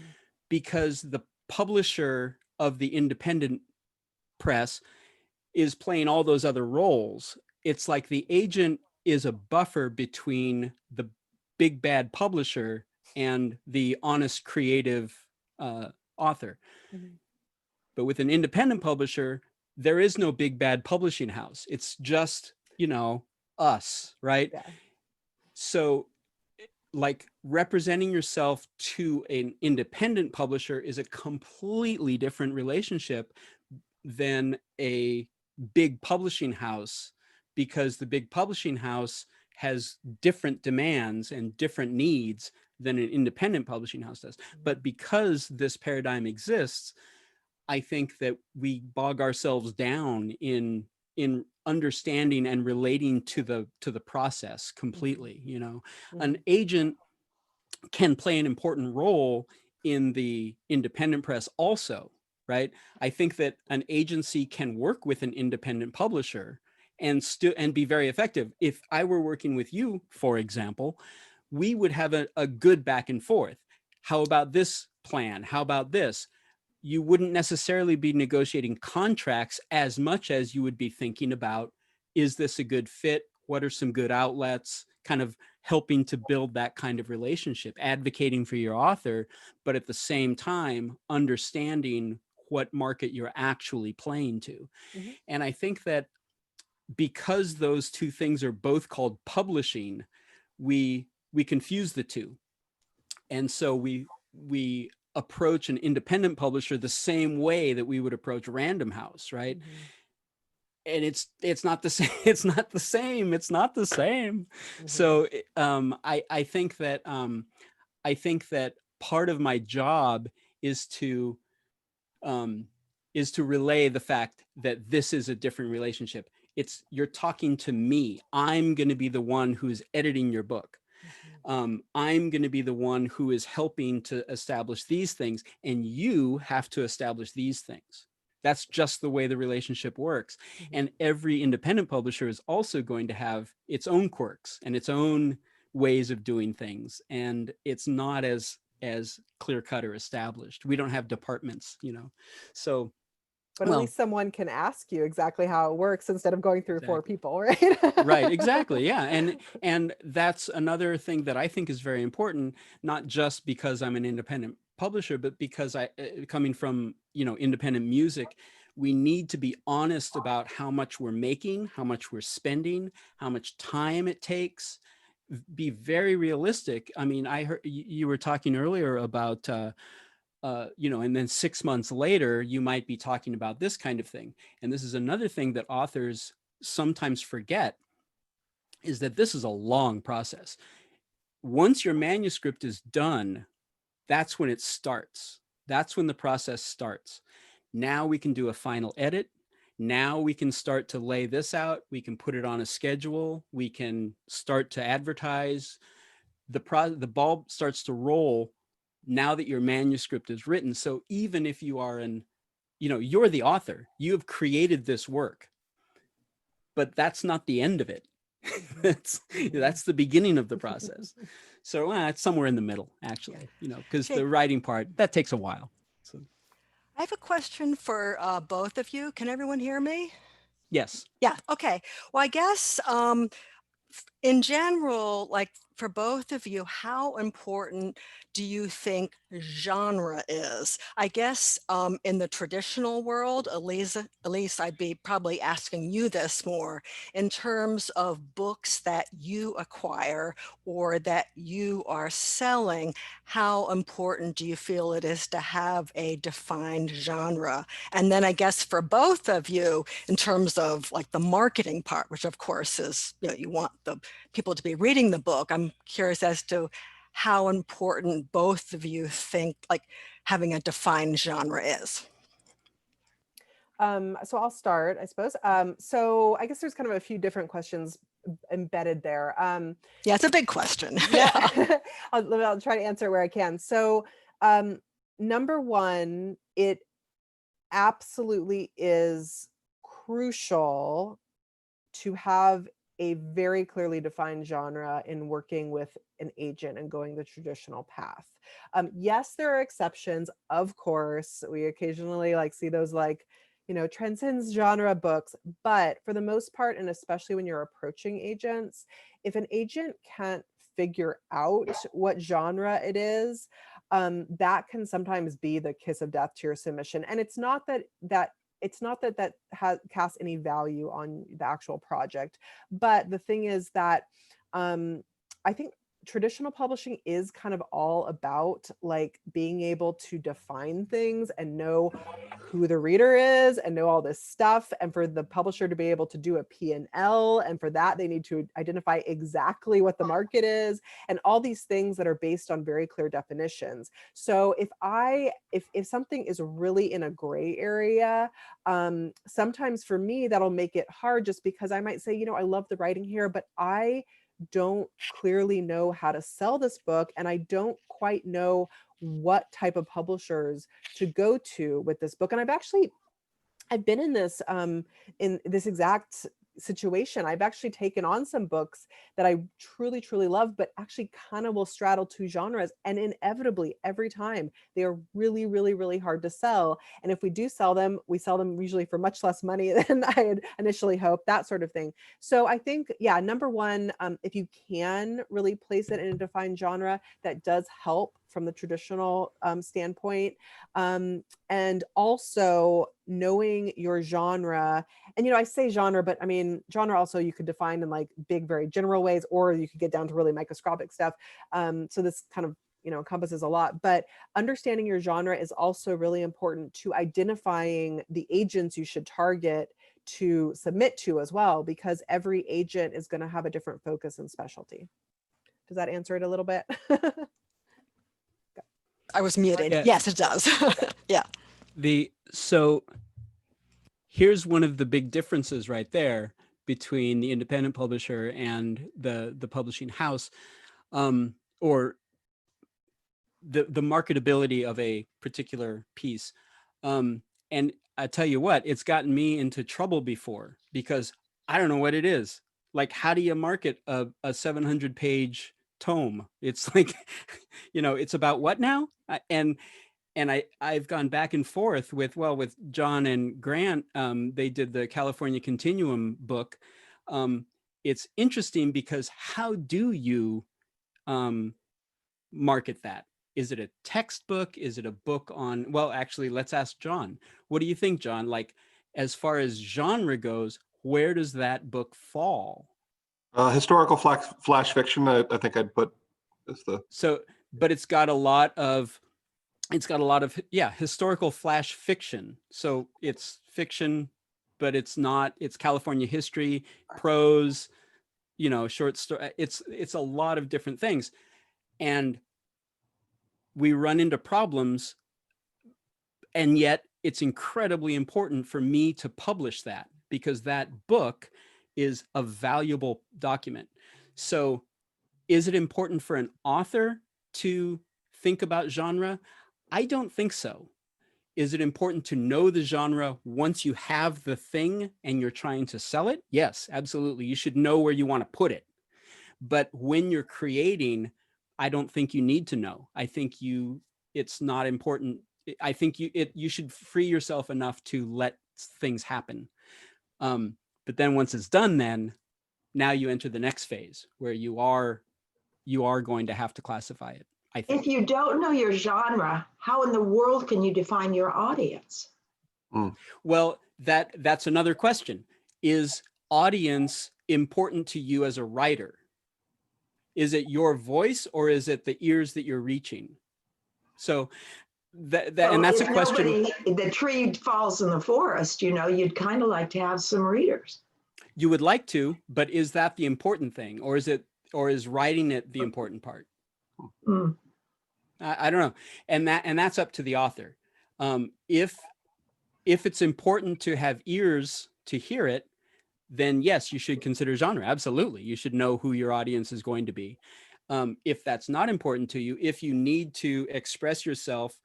because the publisher of the independent press is playing all those other roles. It's like the agent is a buffer between the big bad publisher and the honest creative author. Mhm. But with an independent publisher, there is no big bad publishing house. It's just, us, right? Yeah. So like representing yourself to an independent publisher is a completely different relationship than a big publishing house, because the big publishing house has different demands and different needs than an independent publishing house does. But because this paradigm exists, I think that we bog ourselves down in understanding and relating to the process completely. You know, an agent can play an important role in the independent press also, right? I think that an agency can work with an independent publisher and be very effective. If I were working with you, for example, we would have a good back and forth. How about this plan? How about this? You wouldn't necessarily be negotiating contracts as much as you would be thinking about, is this a good fit? What are some good outlets? Kind of helping to build that kind of relationship, advocating for your author, but at the same time, understanding what market you're actually playing to. And I think that because those two things are both called publishing, we confuse the two. And so we approach an independent publisher the same way that we would approach Random House, right? And it's not the same. It's not the same. It's not the same. So I think that part of my job is to relay the fact that this is a different relationship. You're talking to me. I'm going to be the one who's editing your book. I'm going to be the one who is helping to establish these things, and you have to establish these things. That's just the way the relationship works. And every independent publisher is also going to have its own quirks and its own ways of doing things. And it's not as clear cut or established. We don't have departments, you know. So but at least someone can ask you exactly how it works instead of going through four people, right? Right, exactly. Yeah. And that's another thing that I think is very important, not just because I'm an independent publisher, but because coming from, you know, independent music, we need to be honest about how much we're making, how much we're spending, how much time it takes. Be very realistic. I mean, I heard you were talking earlier about you know, and then 6 months later, you might be talking about this kind of thing. And this is another thing that authors sometimes forget, is that this is a long process. Once your manuscript is done, that's when it starts. That's when the process starts. Now we can do a final edit. Now we can start to lay this out. We can put it on a schedule. We can start to advertise. The ball starts to roll now that your manuscript is written. So even if you are you know, you're the author, you have created this work, but that's not the end of it. that's the beginning of the process. So it's somewhere in the middle, actually, you know, because the writing part, that takes a while. So I have a question for both of you. Can everyone hear me? yes. Yeah. Okay. Well, I guess in general, like for both of you, how important do you think genre is? I guess in the traditional world, Elise, I'd be probably asking you this more in terms of books that you acquire or that you are selling. How important do you feel it is to have a defined genre? And then I guess for both of you, in terms of like the marketing part, which of course is, you know, you want the people to be reading the book. I'm curious as to how important both of you think like having a defined genre is. So I'll start, I suppose. So I guess there's kind of a few different questions embedded there. Yeah, it's a big question. Yeah, I'll try to answer where I can. So number one, it absolutely is crucial to have a very clearly defined genre in working with an agent and going the traditional path. Yes, there are exceptions, of course. We occasionally like see those like, you know, transcends genre books, but for the most part, and especially when you're approaching agents, if an agent can't figure out what genre it is, that can sometimes be the kiss of death to your submission. And it's not that casts any value on the actual project, but the thing is that I think traditional publishing is kind of all about like being able to define things and know who the reader is and know all this stuff. And for the publisher to be able to do a P&L, and for that, they need to identify exactly what the market is and all these things that are based on very clear definitions. So if something is really in a gray area, sometimes for me, that'll make it hard just because I might say, you know, I love the writing here, but I don't clearly know how to sell this book, and I don't quite know what type of publishers to go to with this book. And I've been in this exact situation. I've actually taken on some books that I truly, truly love, but actually kind of will straddle two genres. And inevitably, every time they are really, really, really hard to sell. And if we do sell them, we sell them usually for much less money than I had initially hoped, that sort of thing. So I think, yeah, number one, if you can really place it in a defined genre, that does help from the traditional standpoint. And also knowing your genre, and, you know, I say genre, but I mean, genre also you could define in like big, very general ways, or you could get down to really microscopic stuff. So this kind of, you know, encompasses a lot, but understanding your genre is also really important to identifying the agents you should target to submit to as well, because every agent is going to have a different focus and specialty. Does that answer it a little bit? I was muted. Yeah. Yes, it does. Yeah. So here's one of the big differences right there between the independent publisher and the publishing house, or the marketability of a particular piece. And I tell you what, it's gotten me into trouble before because I don't know what it is. Like, how do you market a 700-page tome? It's like, you know, it's about what now? And I've gone back and forth with John and Grant. They did the California Continuum book. It's interesting because how do you market that? Is it a textbook? Is it a book on, well, actually, let's ask John. What do you think, John? Like, as far as genre goes, where does that book fall? Historical flash fiction, I think I'd put as the. So, but it's got a lot of, yeah, historical flash fiction. So it's fiction, but it's California history, prose, you know, short story. It's a lot of different things. And we run into problems, and yet it's incredibly important for me to publish that because that book is a valuable document. So is it important for an author to think about genre? I don't think so. Is it important to know the genre once you have the thing and you're trying to sell it? Yes, absolutely. You should know where you want to put it. But when you're creating, I don't think you need to know. I think it's not important. I think you should free yourself enough to let things happen. But then once it's done, then now you enter the next phase where you are going to have to classify it, I think. If you don't know your genre, how in the world can you define your audience? Well, that's another question. Is audience important to you as a writer? Is it your voice or is it the ears that you're reaching? So and that's a question. The tree falls in the forest, you know, you'd kind of like to have some readers. You would like to, but is that the important thing, or is writing it the important part? I don't know, and that's up to the author. If it's important to have ears to hear it, then yes, you should consider genre. Absolutely, you should know who your audience is going to be. If that's not important to you, if you need to express yourself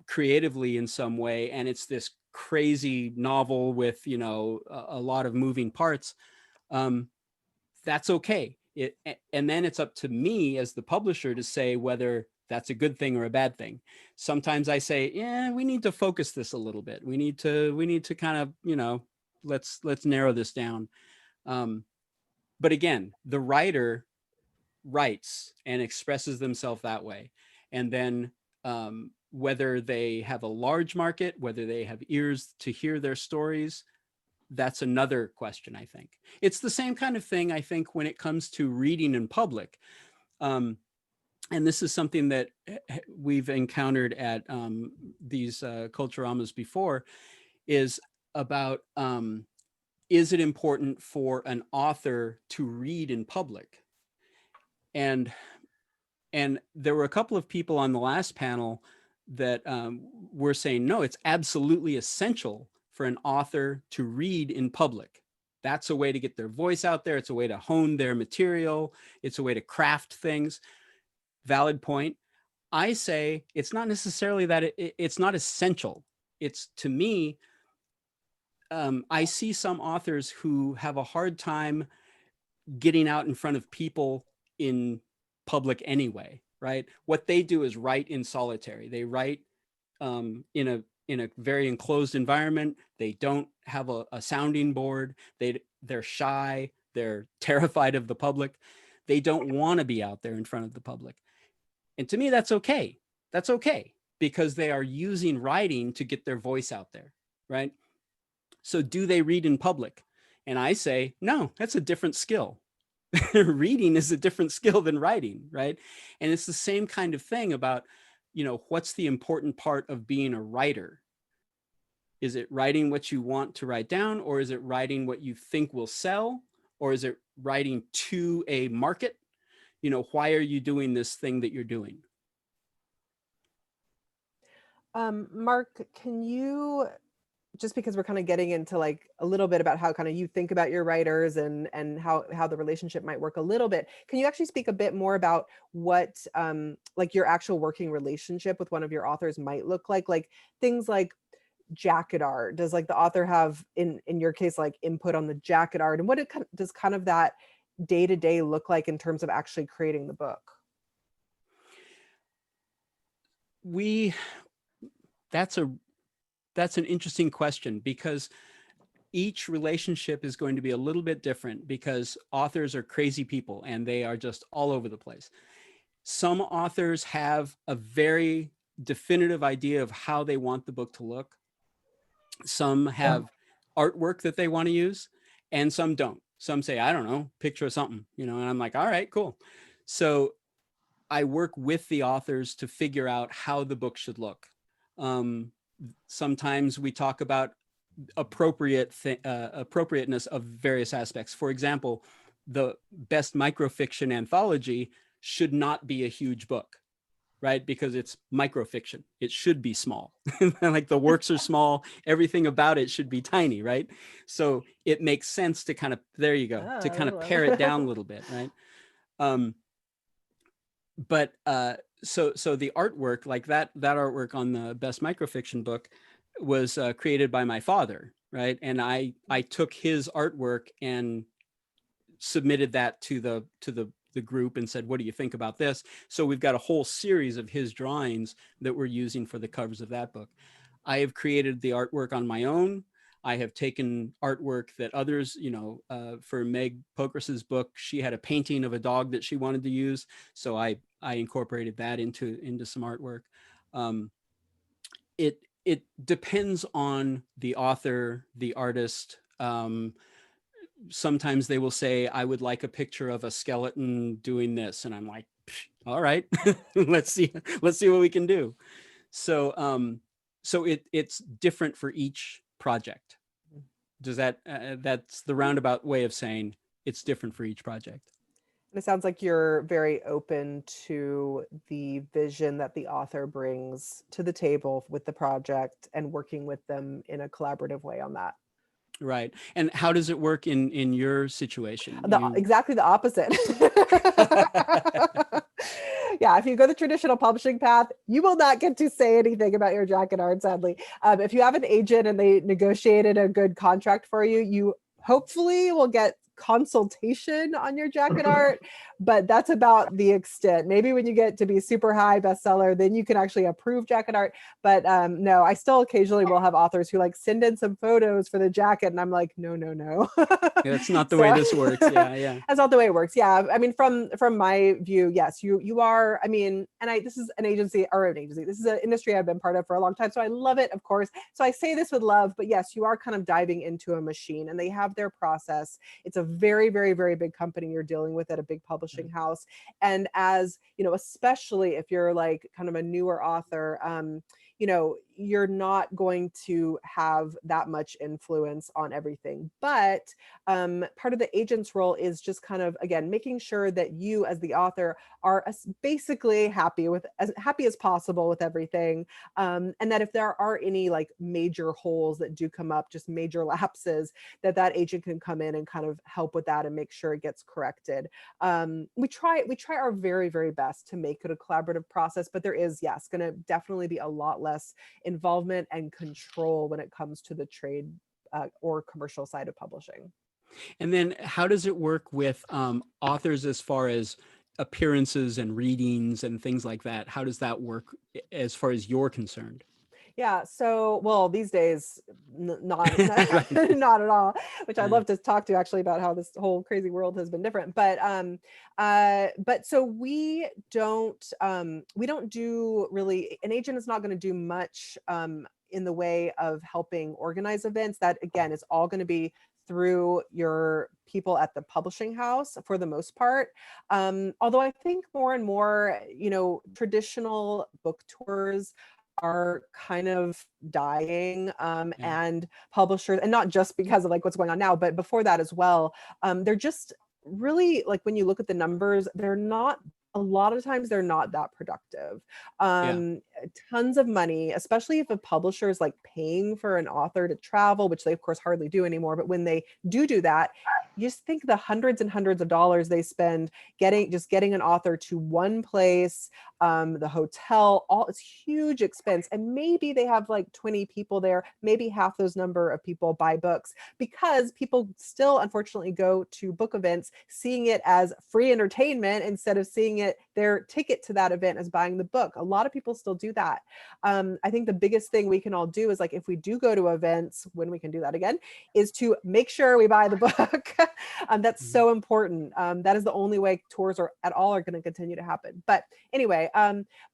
creatively in some way, and it's this crazy novel with, you know, a lot of moving parts, that's okay. And then it's up to me as the publisher to say whether that's a good thing or a bad thing. Sometimes I say, yeah, we need to focus this a little bit. We need to kind of, you know, let's narrow this down. But again, the writer writes and expresses themselves that way. And then whether they have a large market, whether they have ears to hear their stories, that's another question, I think. It's the same kind of thing, I think, when it comes to reading in public. And this is something that we've encountered at these Culturamas before, is about, is it important for an author to read in public? And there were a couple of people on the last panel that were saying, no, it's absolutely essential for an author to read in public. That's a way to get their voice out there. It's a way to hone their material. It's a way to craft things. Valid point. I say it's not necessarily that it's not essential. It's, to me, I see some authors who have a hard time getting out in front of people in public anyway, right? What they do is write in solitary. They write in a very enclosed environment. They don't have a sounding board. They're shy. They're terrified of the public. They don't want to be out there in front of the public. And to me, that's okay. That's okay, because they are using writing to get their voice out there, right? So do they read in public? And I say, no, that's a different skill. Reading is a different skill than writing, right? And it's the same kind of thing about, what's the important part of being a writer? Is it writing what you want to write down, or is it writing what you think will sell, or is it writing to a market? Why are you doing this thing that you're doing? Mark, can you, just because we're kind of getting into like a little bit about how kind of you think about your writers and how the relationship might work a little bit, can you actually speak a bit more about what like your actual working relationship with one of your authors might look like things like jacket art? Does like the author have, in your case, like input on the jacket art, and what does kind of that day-to-day look like in terms of actually creating the book? That's an interesting question, because each relationship is going to be a little bit different, because authors are crazy people and they are just all over the place. Some authors have a very definitive idea of how they want the book to look. Some have artwork that they want to use, and some don't. Some say, I don't know, picture of something, and I'm like, all right, cool. So I work with the authors to figure out how the book should look. Sometimes we talk about appropriateness of various aspects. For example, the best microfiction anthology should not be a huge book, right? Because it's microfiction. It should be small. Like the works are small, everything about it should be tiny, right? So it makes sense to kind of, there you go, to kind of pare it down a little bit, right? So the artwork, like that artwork on the best microfiction book was created by my father, right? And I took his artwork and submitted that to the group and said, what do you think about this? So we've got a whole series of his drawings that we're using for the covers of that book. I have created the artwork on my own. I have taken artwork that others, for Meg Pokras's book, she had a painting of a dog that she wanted to use. So I incorporated that into some artwork. It depends on the author, the artist. Sometimes they will say, I would like a picture of a skeleton doing this. And I'm like, all right, let's see what we can do. So it's different for each project. Does that's the roundabout way of saying it's different for each project. And it sounds like you're very open to the vision that the author brings to the table with the project and working with them in a collaborative way on that. Right. And how does it work in your situation? Exactly the opposite. Yeah, if you go the traditional publishing path, you will not get to say anything about your jacket art, sadly. If you have an agent and they negotiated a good contract for you, you hopefully will get consultation on your jacket art, but that's about the extent. Maybe when you get to be super high bestseller, then you can actually approve jacket art. But no, I still occasionally will have authors who like send in some photos for the jacket, and I'm like, no. Yeah, that's not the way this works. Yeah. That's not the way it works. Yeah, I mean, from my view, yes, you are. I mean, and this is an agency. This is an industry I've been part of for a long time, so I love it, of course. So I say this with love, but yes, you are kind of diving into a machine, and they have their process. It's a very, very, very big company you're dealing with at a big publishing house. And as, especially if you're like kind of a newer author, you're not going to have that much influence on everything. But part of the agent's role is just kind of, again, making sure that you as the author are basically as happy as possible with everything. And that if there are any like major holes that do come up, just major lapses, that agent can come in and kind of help with that and make sure it gets corrected. We try our very, very best to make it a collaborative process, but there is, yes, going to definitely be a lot less involvement and control when it comes to the trade or commercial side of publishing. And then how does it work with authors as far as appearances and readings and things like that? How does that work as far as you're concerned? Yeah. So, well, these days, not Right. not at all. Which I'd Yeah. love to talk to actually about how this whole crazy world has been different. But so we don't do really. An agent is not going to do much in the way of helping organize events. That again is all going to be through your people at the publishing house for the most part. Although I think more and more, traditional book tours are kind of dying, Yeah. and publishers, and not just because of like what's going on now, but before that as well, they're just really, like, when you look at the numbers, a lot of times they're not that productive. Yeah. Tons of money, especially if a publisher is like paying for an author to travel, which they of course hardly do anymore, but when they do that, you just think the hundreds and hundreds of dollars they spend getting an author to one place, the hotel, all, it's huge expense. And maybe they have like 20 people there, maybe half those number of people buy books, because people still unfortunately go to book events seeing it as free entertainment instead of seeing it their ticket to that event as buying the book. A lot of people still do that. I think the biggest thing we can all do is, like, if we do go to events, when we can do that again, is to make sure we buy the book. That's so important. That is the only way tours are going to continue to happen. But anyway,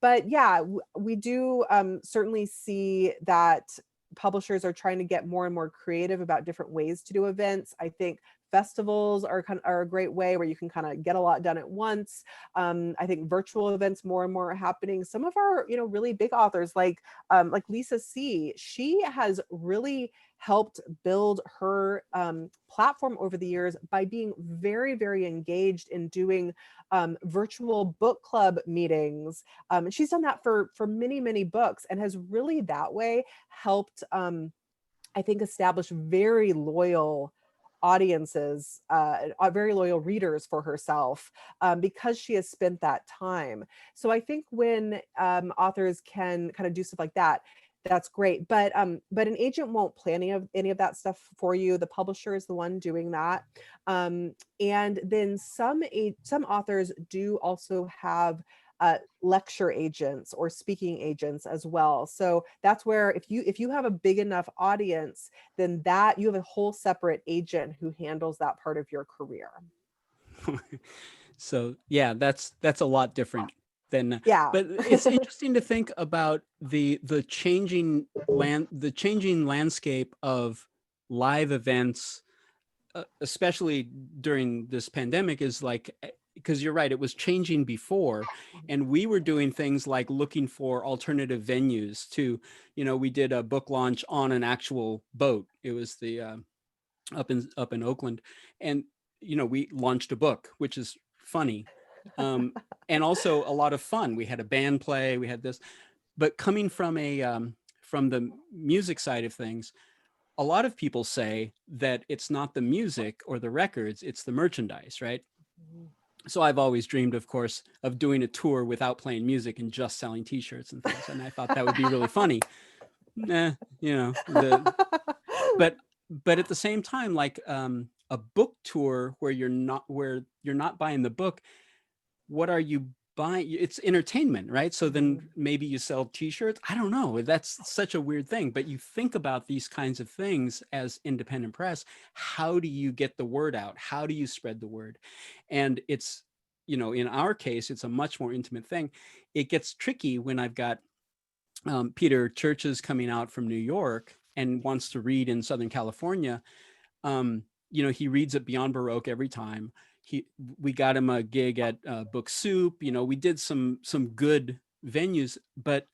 but yeah, we do certainly see that publishers are trying to get more and more creative about different ways to do events. I think festivals are a great way where you can kind of get a lot done at once. I think virtual events more and more are happening. Some of our, really big authors like Lisa C, she has really helped build her platform over the years by being very, very engaged in doing virtual book club meetings. And she's done that for many, many books, and has really that way helped, I think, establish very loyal audiences, very loyal readers for herself, because she has spent that time. So I think when authors can kind of do stuff like that, that's great. But an agent won't plan any of that stuff for you. The publisher is the one doing that. And then some authors do also have lecture agents or speaking agents as well. So that's where, if you have a big enough audience, then that you have a whole separate agent who handles that part of your career. So yeah, that's a lot different than, Yeah. but it's interesting to think about the changing landscape of live events, especially during this pandemic, is like, because you're right, it was changing before, and we were doing things like looking for alternative venues to, we did a book launch on an actual boat. It was the up in Oakland, and we launched a book, which is funny, and also a lot of fun. We had a band play, we had this, but coming from from the music side of things, a lot of people say that it's not the music or the records, it's the merchandise, right? So I've always dreamed, of course, of doing a tour without playing music and just selling t-shirts and things. And I thought that would be really funny. But at the same time, like a book tour where you're not buying the book, what are you buying? It's entertainment, right? So then maybe you sell t-shirts. I don't know. That's such a weird thing. But you think about these kinds of things as independent press. How do you get the word out? How do you spread the word? And it's, in our case, it's a much more intimate thing. It gets tricky when I've got Peter Churches coming out from New York and wants to read in Southern California. he reads at Beyond Baroque every time. We got him a gig at Book Soup. We did some good venues, but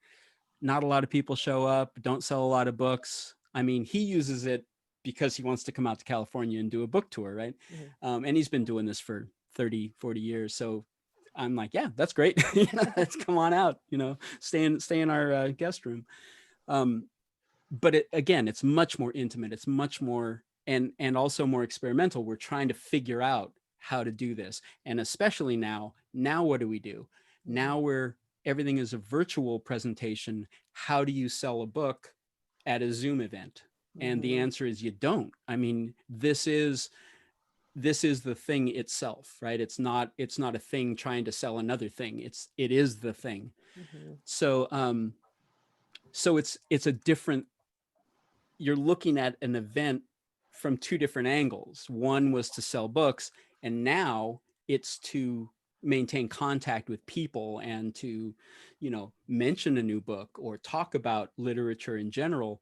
not a lot of people show up, don't sell a lot of books. I mean, he uses it because he wants to come out to California and do a book tour, right? And he's been doing this for 30, 40 years. So I'm like, yeah, that's great. Let's come on out, stay in our guest room. But again, it's much more intimate. It's much more, and also more experimental. We're trying to figure out how to do this. And especially now what do we do? Now everything is a virtual presentation. How do you sell a book at a Zoom event? And the answer is you don't. I mean, this is the thing itself, right? It's not a thing trying to sell another thing. It is the thing. So it's a different, you're looking at an event from two different angles. One was to sell books, and now it's to maintain contact with people and to, mention a new book or talk about literature in general,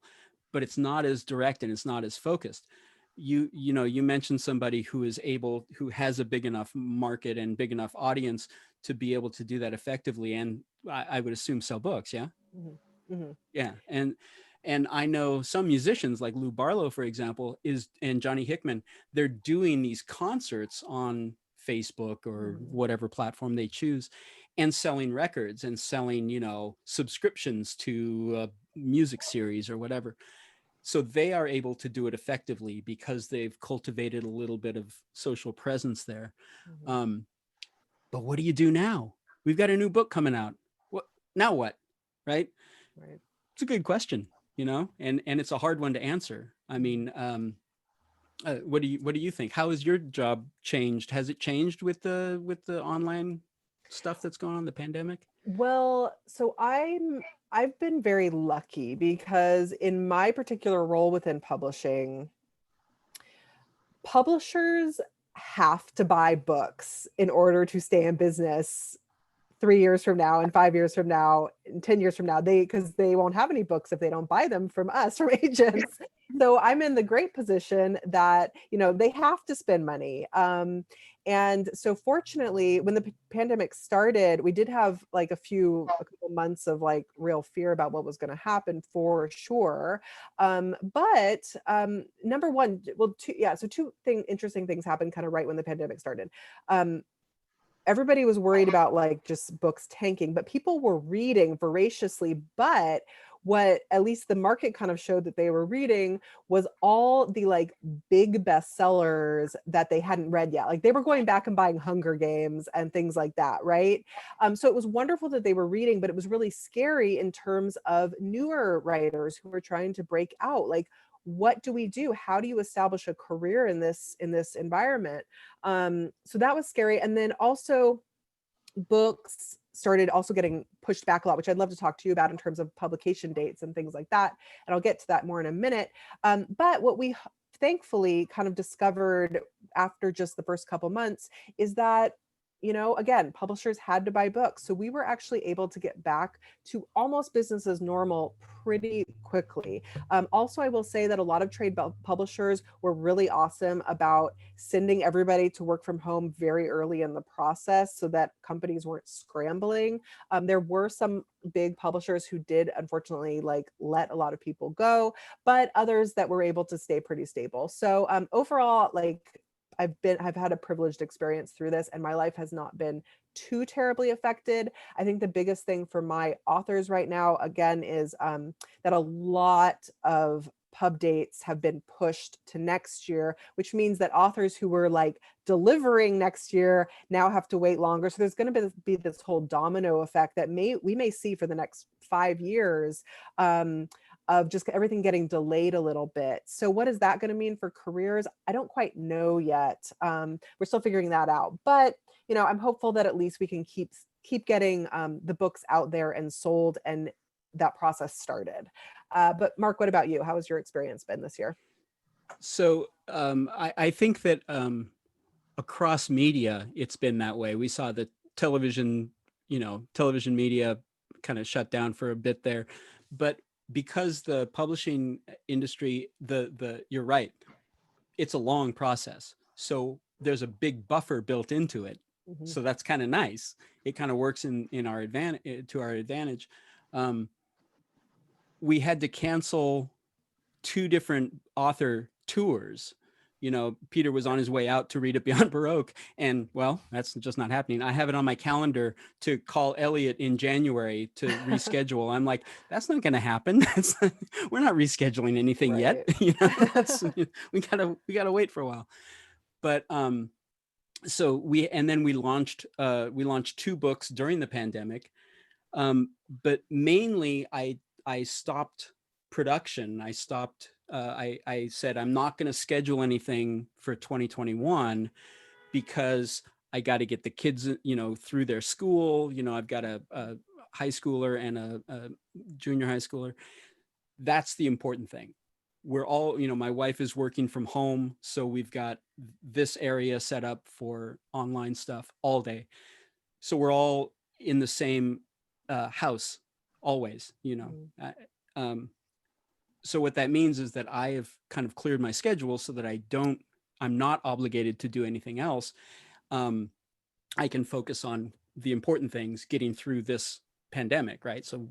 but it's not as direct and it's not as focused. You mentioned somebody who has a big enough market and big enough audience to be able to do that effectively, and I would assume sell books. Yeah. Yeah. And I know some musicians like Lou Barlow, for example, and Johnny Hickman, they're doing these concerts on Facebook or whatever platform they choose, and selling records and selling, subscriptions to a music series or whatever. So they are able to do it effectively because they've cultivated a little bit of social presence there. But what do you do now? We've got a new book coming out. Now what? Right? It's a good question, and it's a hard one to answer. I mean, what do you think? How has your job changed? Has it changed with the online stuff that's going on, the pandemic? Well, so I've been very lucky because in my particular role within publishing, publishers have to buy books in order to stay in business 3 years from now and 5 years from now and 10 years from now, because they won't have any books if they don't buy them from us, from agents. So I'm in the great position that, they have to spend money. And so fortunately, when the pandemic started, we did have like a couple months of like real fear about what was going to happen for sure. But number one, well, two interesting things happened kind of right when the pandemic started. Everybody was worried about like just books tanking, but people were reading voraciously. But what at least the market kind of showed that they were reading was all the like big bestsellers that they hadn't read yet. Like they were going back and buying Hunger Games and things like that, right? So it was wonderful that they were reading, but it was really scary in terms of newer writers who were trying to break out. Like, what do we do? How do you establish a career in this environment? So that was scary. And then also books started also getting pushed back a lot, which I'd love to talk to you about in terms of publication dates and things like that. And I'll get to that more in a minute. But what we thankfully kind of discovered after just the first couple months is that, again, publishers had to buy books. So we were actually able to get back to almost business as normal pretty quickly. Also, I will say that a lot of trade publishers were really awesome about sending everybody to work from home very early in the process so that companies weren't scrambling. There were some big publishers who did unfortunately like let a lot of people go, but others that were able to stay pretty stable. So overall, like I've had a privileged experience through this, and my life has not been too terribly affected. I think the biggest thing for my authors right now, again, is that a lot of pub dates have been pushed to next year, which means that authors who were like delivering next year now have to wait longer. So there's going to be this whole domino effect that we may see for the next 5 years. Of just everything getting delayed a little bit. So what is that going to mean for careers? I don't quite know yet. We're still figuring that out. But, I'm hopeful that at least we can keep getting the books out there and sold and that process started. But Mark, what about you? How has your experience been this year? So I think that across media, it's been that way. We saw the television media kind of shut down for a bit there. But because the publishing industry, you're right, it's a long process. So there's a big buffer built into it. Mhm. So that's kind of nice. It kind of works in our advantage, to our advantage. We had to cancel 2 different author tours. You know, Peter was on his way out to read it Beyond Baroque, and well, that's just not happening. I have it on my calendar to call Elliot in January to reschedule. I'm like, that's not going to happen. We're not rescheduling anything yet. Right. You know, we gotta wait for a while. But so we launched 2 books during the pandemic. But mainly I stopped production. I stopped, I said, I'm not going to schedule anything for 2021 because I got to get the kids, you know, through their school. You know, I've got a high schooler and a junior high schooler. That's the important thing. We're all, you know, my wife is working from home, so we've got this area set up for online stuff all day. So we're all in the same house always, you know. Mhm. So what that means is that I have kind of cleared my schedule so that I'm not obligated to do anything else. I can focus on the important things, getting through this pandemic, right? So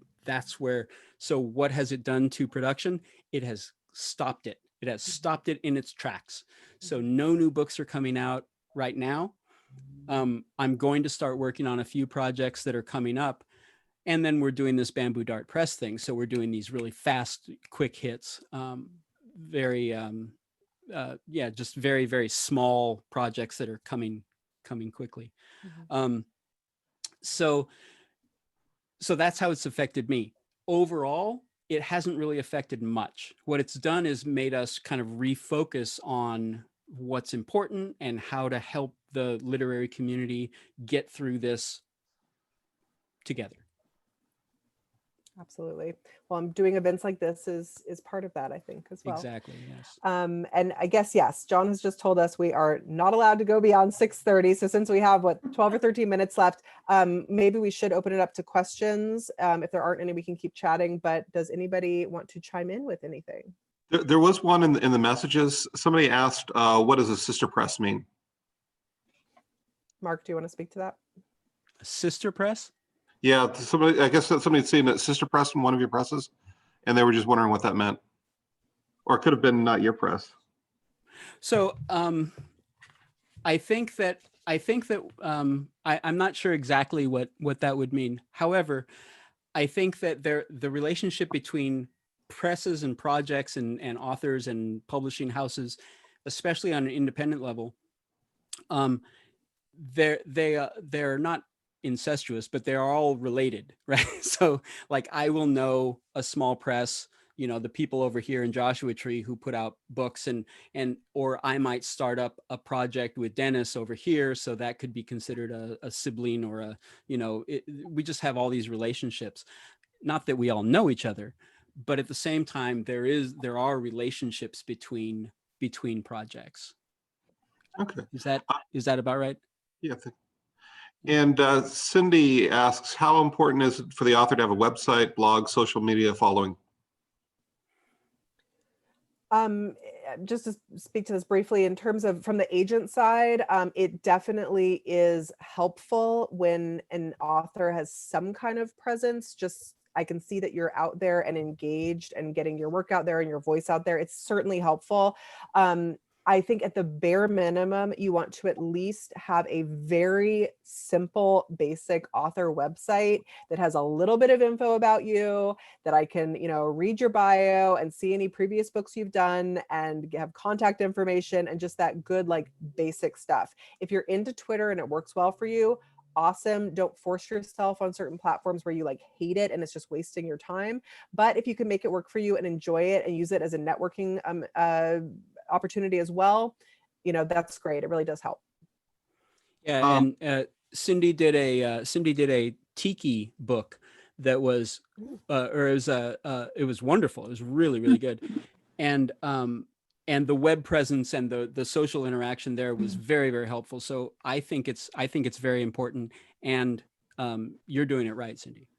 so what has it done to production? It has stopped it. It has stopped it in its tracks. So no new books are coming out right now. I'm going to start working on a few projects that are coming up. And then we're doing this Bamboo Dart Press thing. So we're doing these really fast, quick hits, just very, very small projects that are coming quickly. Mhm. So that's how it's affected me. Overall, it hasn't really affected much. What it's done is made us kind of refocus on what's important and how to help the literary community get through this together. Absolutely. Well, I'm doing events like this is part of that, I think, as well. Exactly. Yes. And I guess, yes, John has just told us we are not allowed to go beyond 6:30. So since we have 12 or 13 minutes left, maybe we should open it up to questions. If there aren't any, we can keep chatting, but does anybody want to chime in with anything? There was one in the messages. Somebody asked, what does a sister press mean? Mark, do you want to speak to that? Sister press? Yeah, I guess somebody'd seen a sister press in one of your presses, and they were just wondering what that meant. Or it could have been not your press. So I think that I'm not sure exactly what that would mean. However, I think that the relationship between presses and projects and authors and publishing houses, especially on an independent level, they're not incestuous, but they're all related, right? So like I will know a small press, you know, the people over here in Joshua Tree who put out books, and or I might start up a project with Dennis over here, so that could be considered a sibling or a, you know, we just have all these relationships. Not that we all know each other, but at the same time there are relationships between projects. Okay. Is that about right? Yeah. And Cindy asks, how important is it for the author to have a website, blog, social media following? Just to speak to this briefly, in terms of from the agent side, it definitely is helpful when an author has some kind of presence. Just I can see that you're out there and engaged and getting your work out there and your voice out there. It's certainly helpful. I think at the bare minimum, you want to at least have a very simple, basic author website that has a little bit of info about you, that I can, you know, read your bio and see any previous books you've done and have contact information and just that good, like basic stuff. If you're into Twitter and it works well for you, awesome. Don't force yourself on certain platforms where you like hate it and it's just wasting your time. But if you can make it work for you and enjoy it and use it as a networking opportunity as well, you know, that's great. It really does help. Yeah, and Cindy did a tiki book that was, it was wonderful. It was really, really good, and the web presence and the social interaction there was very, very helpful. So I think it's very important, and you're doing it right, Cindy.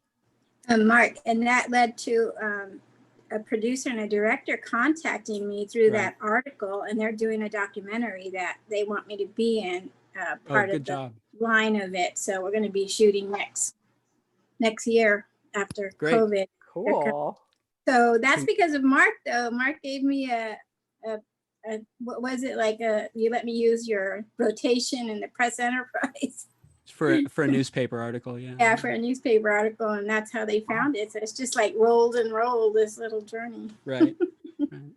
Mark, and that led to a producer and a director contacting me through Right. that article, and they're doing a documentary that they want me to be in, Oh, part good of the job. line of it. So we're going to be shooting next year after Great. COVID. Cool. So that's because of Mark, though. Mark gave me a what was it, like you let me use your rotation in the press enterprise. For a newspaper article, yeah. Yeah, for a newspaper article, and that's how they found it. So it's just like rolled and rolled, this little journey. Right.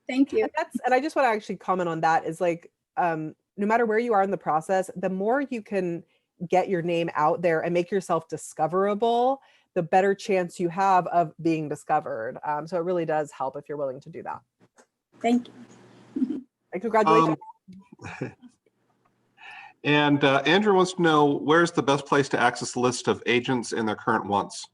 Thank you. And I just want to actually comment on that is like, no matter where you are in the process, the more you can get your name out there and make yourself discoverable, the better chance you have of being discovered. So it really does help if you're willing to do that. Thank you. And congratulations. And Andrew wants to know, where's the best place to access the list of agents and their current wants?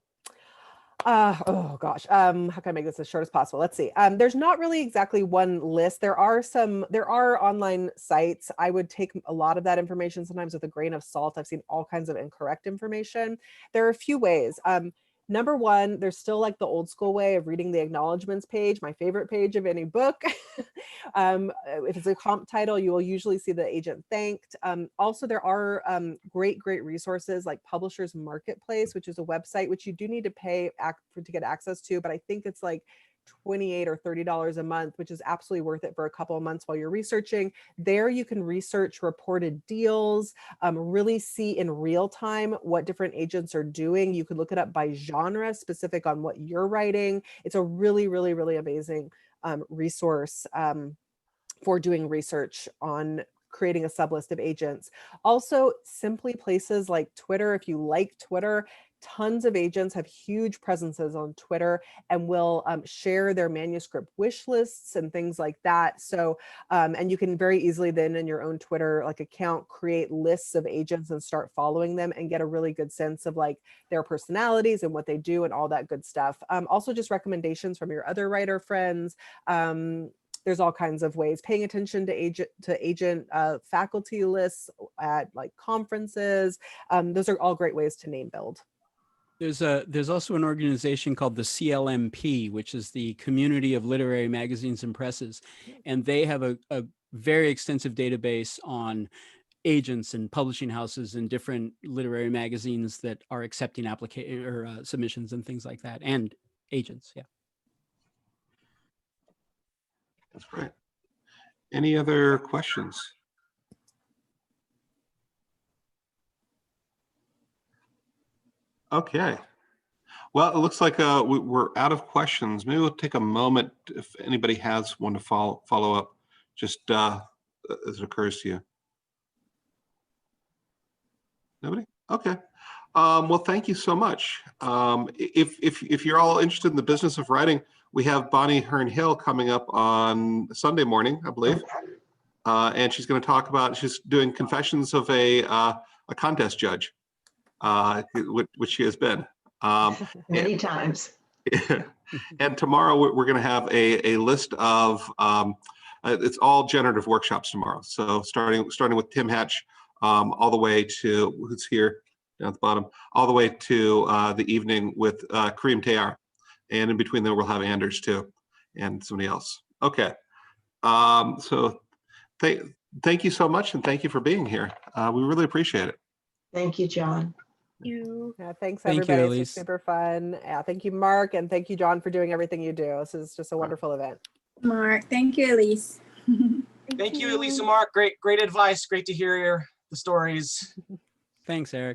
Oh gosh, how can I make this as short as possible? Let's see. There's not really exactly one list. There are online sites. I would take a lot of that information sometimes with a grain of salt. I've seen all kinds of incorrect information. There are a few ways. Number one, there's still like the old school way of reading the acknowledgements page, my favorite page of any book. If it's a comp title, you will usually see the agent thanked. Also, there are great resources like Publishers Marketplace, which is a website which you do need to pay to get access to, but I think it's like $28 or $30 a month, which is absolutely worth it for a couple of months while you're researching. There you can research reported deals, really see in real time what different agents are doing. You could look it up by genre, specific on what you're writing. It's a really amazing resource for doing research on creating a sublist of agents. Also, simply places like Twitter. If you like Twitter, tons of agents have huge presences on Twitter and will share their manuscript wish lists and things like that. So, and you can very easily then in your own Twitter account, create lists of agents and start following them and get a really good sense of like their personalities and what they do and all that good stuff. Also just recommendations from your other writer friends. There's all kinds of ways. Paying attention to agent faculty lists at like conferences. Those are all great ways to name build. There's also an organization called the CLMP, which is the Community of Literary Magazines and Presses, and they have a very extensive database on agents and publishing houses and different literary magazines that are accepting application or submissions and things like that, and agents. Yeah. That's great. Any other questions? Okay. Well, it looks like we're out of questions. Maybe we'll take a moment if anybody has one to follow up, just as it occurs to you. Nobody? Okay. Well, thank you so much. If you're all interested in the business of writing, we have Bonnie Hearn-Hill coming up on Sunday morning, I believe, and she's going to talk about. She's doing confessions of a contest judge, which she has been Many times. And tomorrow we're going to have a list of. It's all generative workshops tomorrow. So starting with Tim Hatch, all the way to who's here down at the bottom, all the way to the evening with Kareem Tayar. And in between there, we'll have Anders too, and somebody else. Okay. So thank you so much, and thank you for being here. We really appreciate it. Thank you, John. Yeah, thanks Thank you, everybody. Elise. It's super fun. Yeah, thank you, Mark, and thank you, John, for doing everything you do. This is just a wonderful event. Mark, thank you, Elise. Thank you, Elise and Mark. Great advice. Great to hear the stories. Thanks, Eric.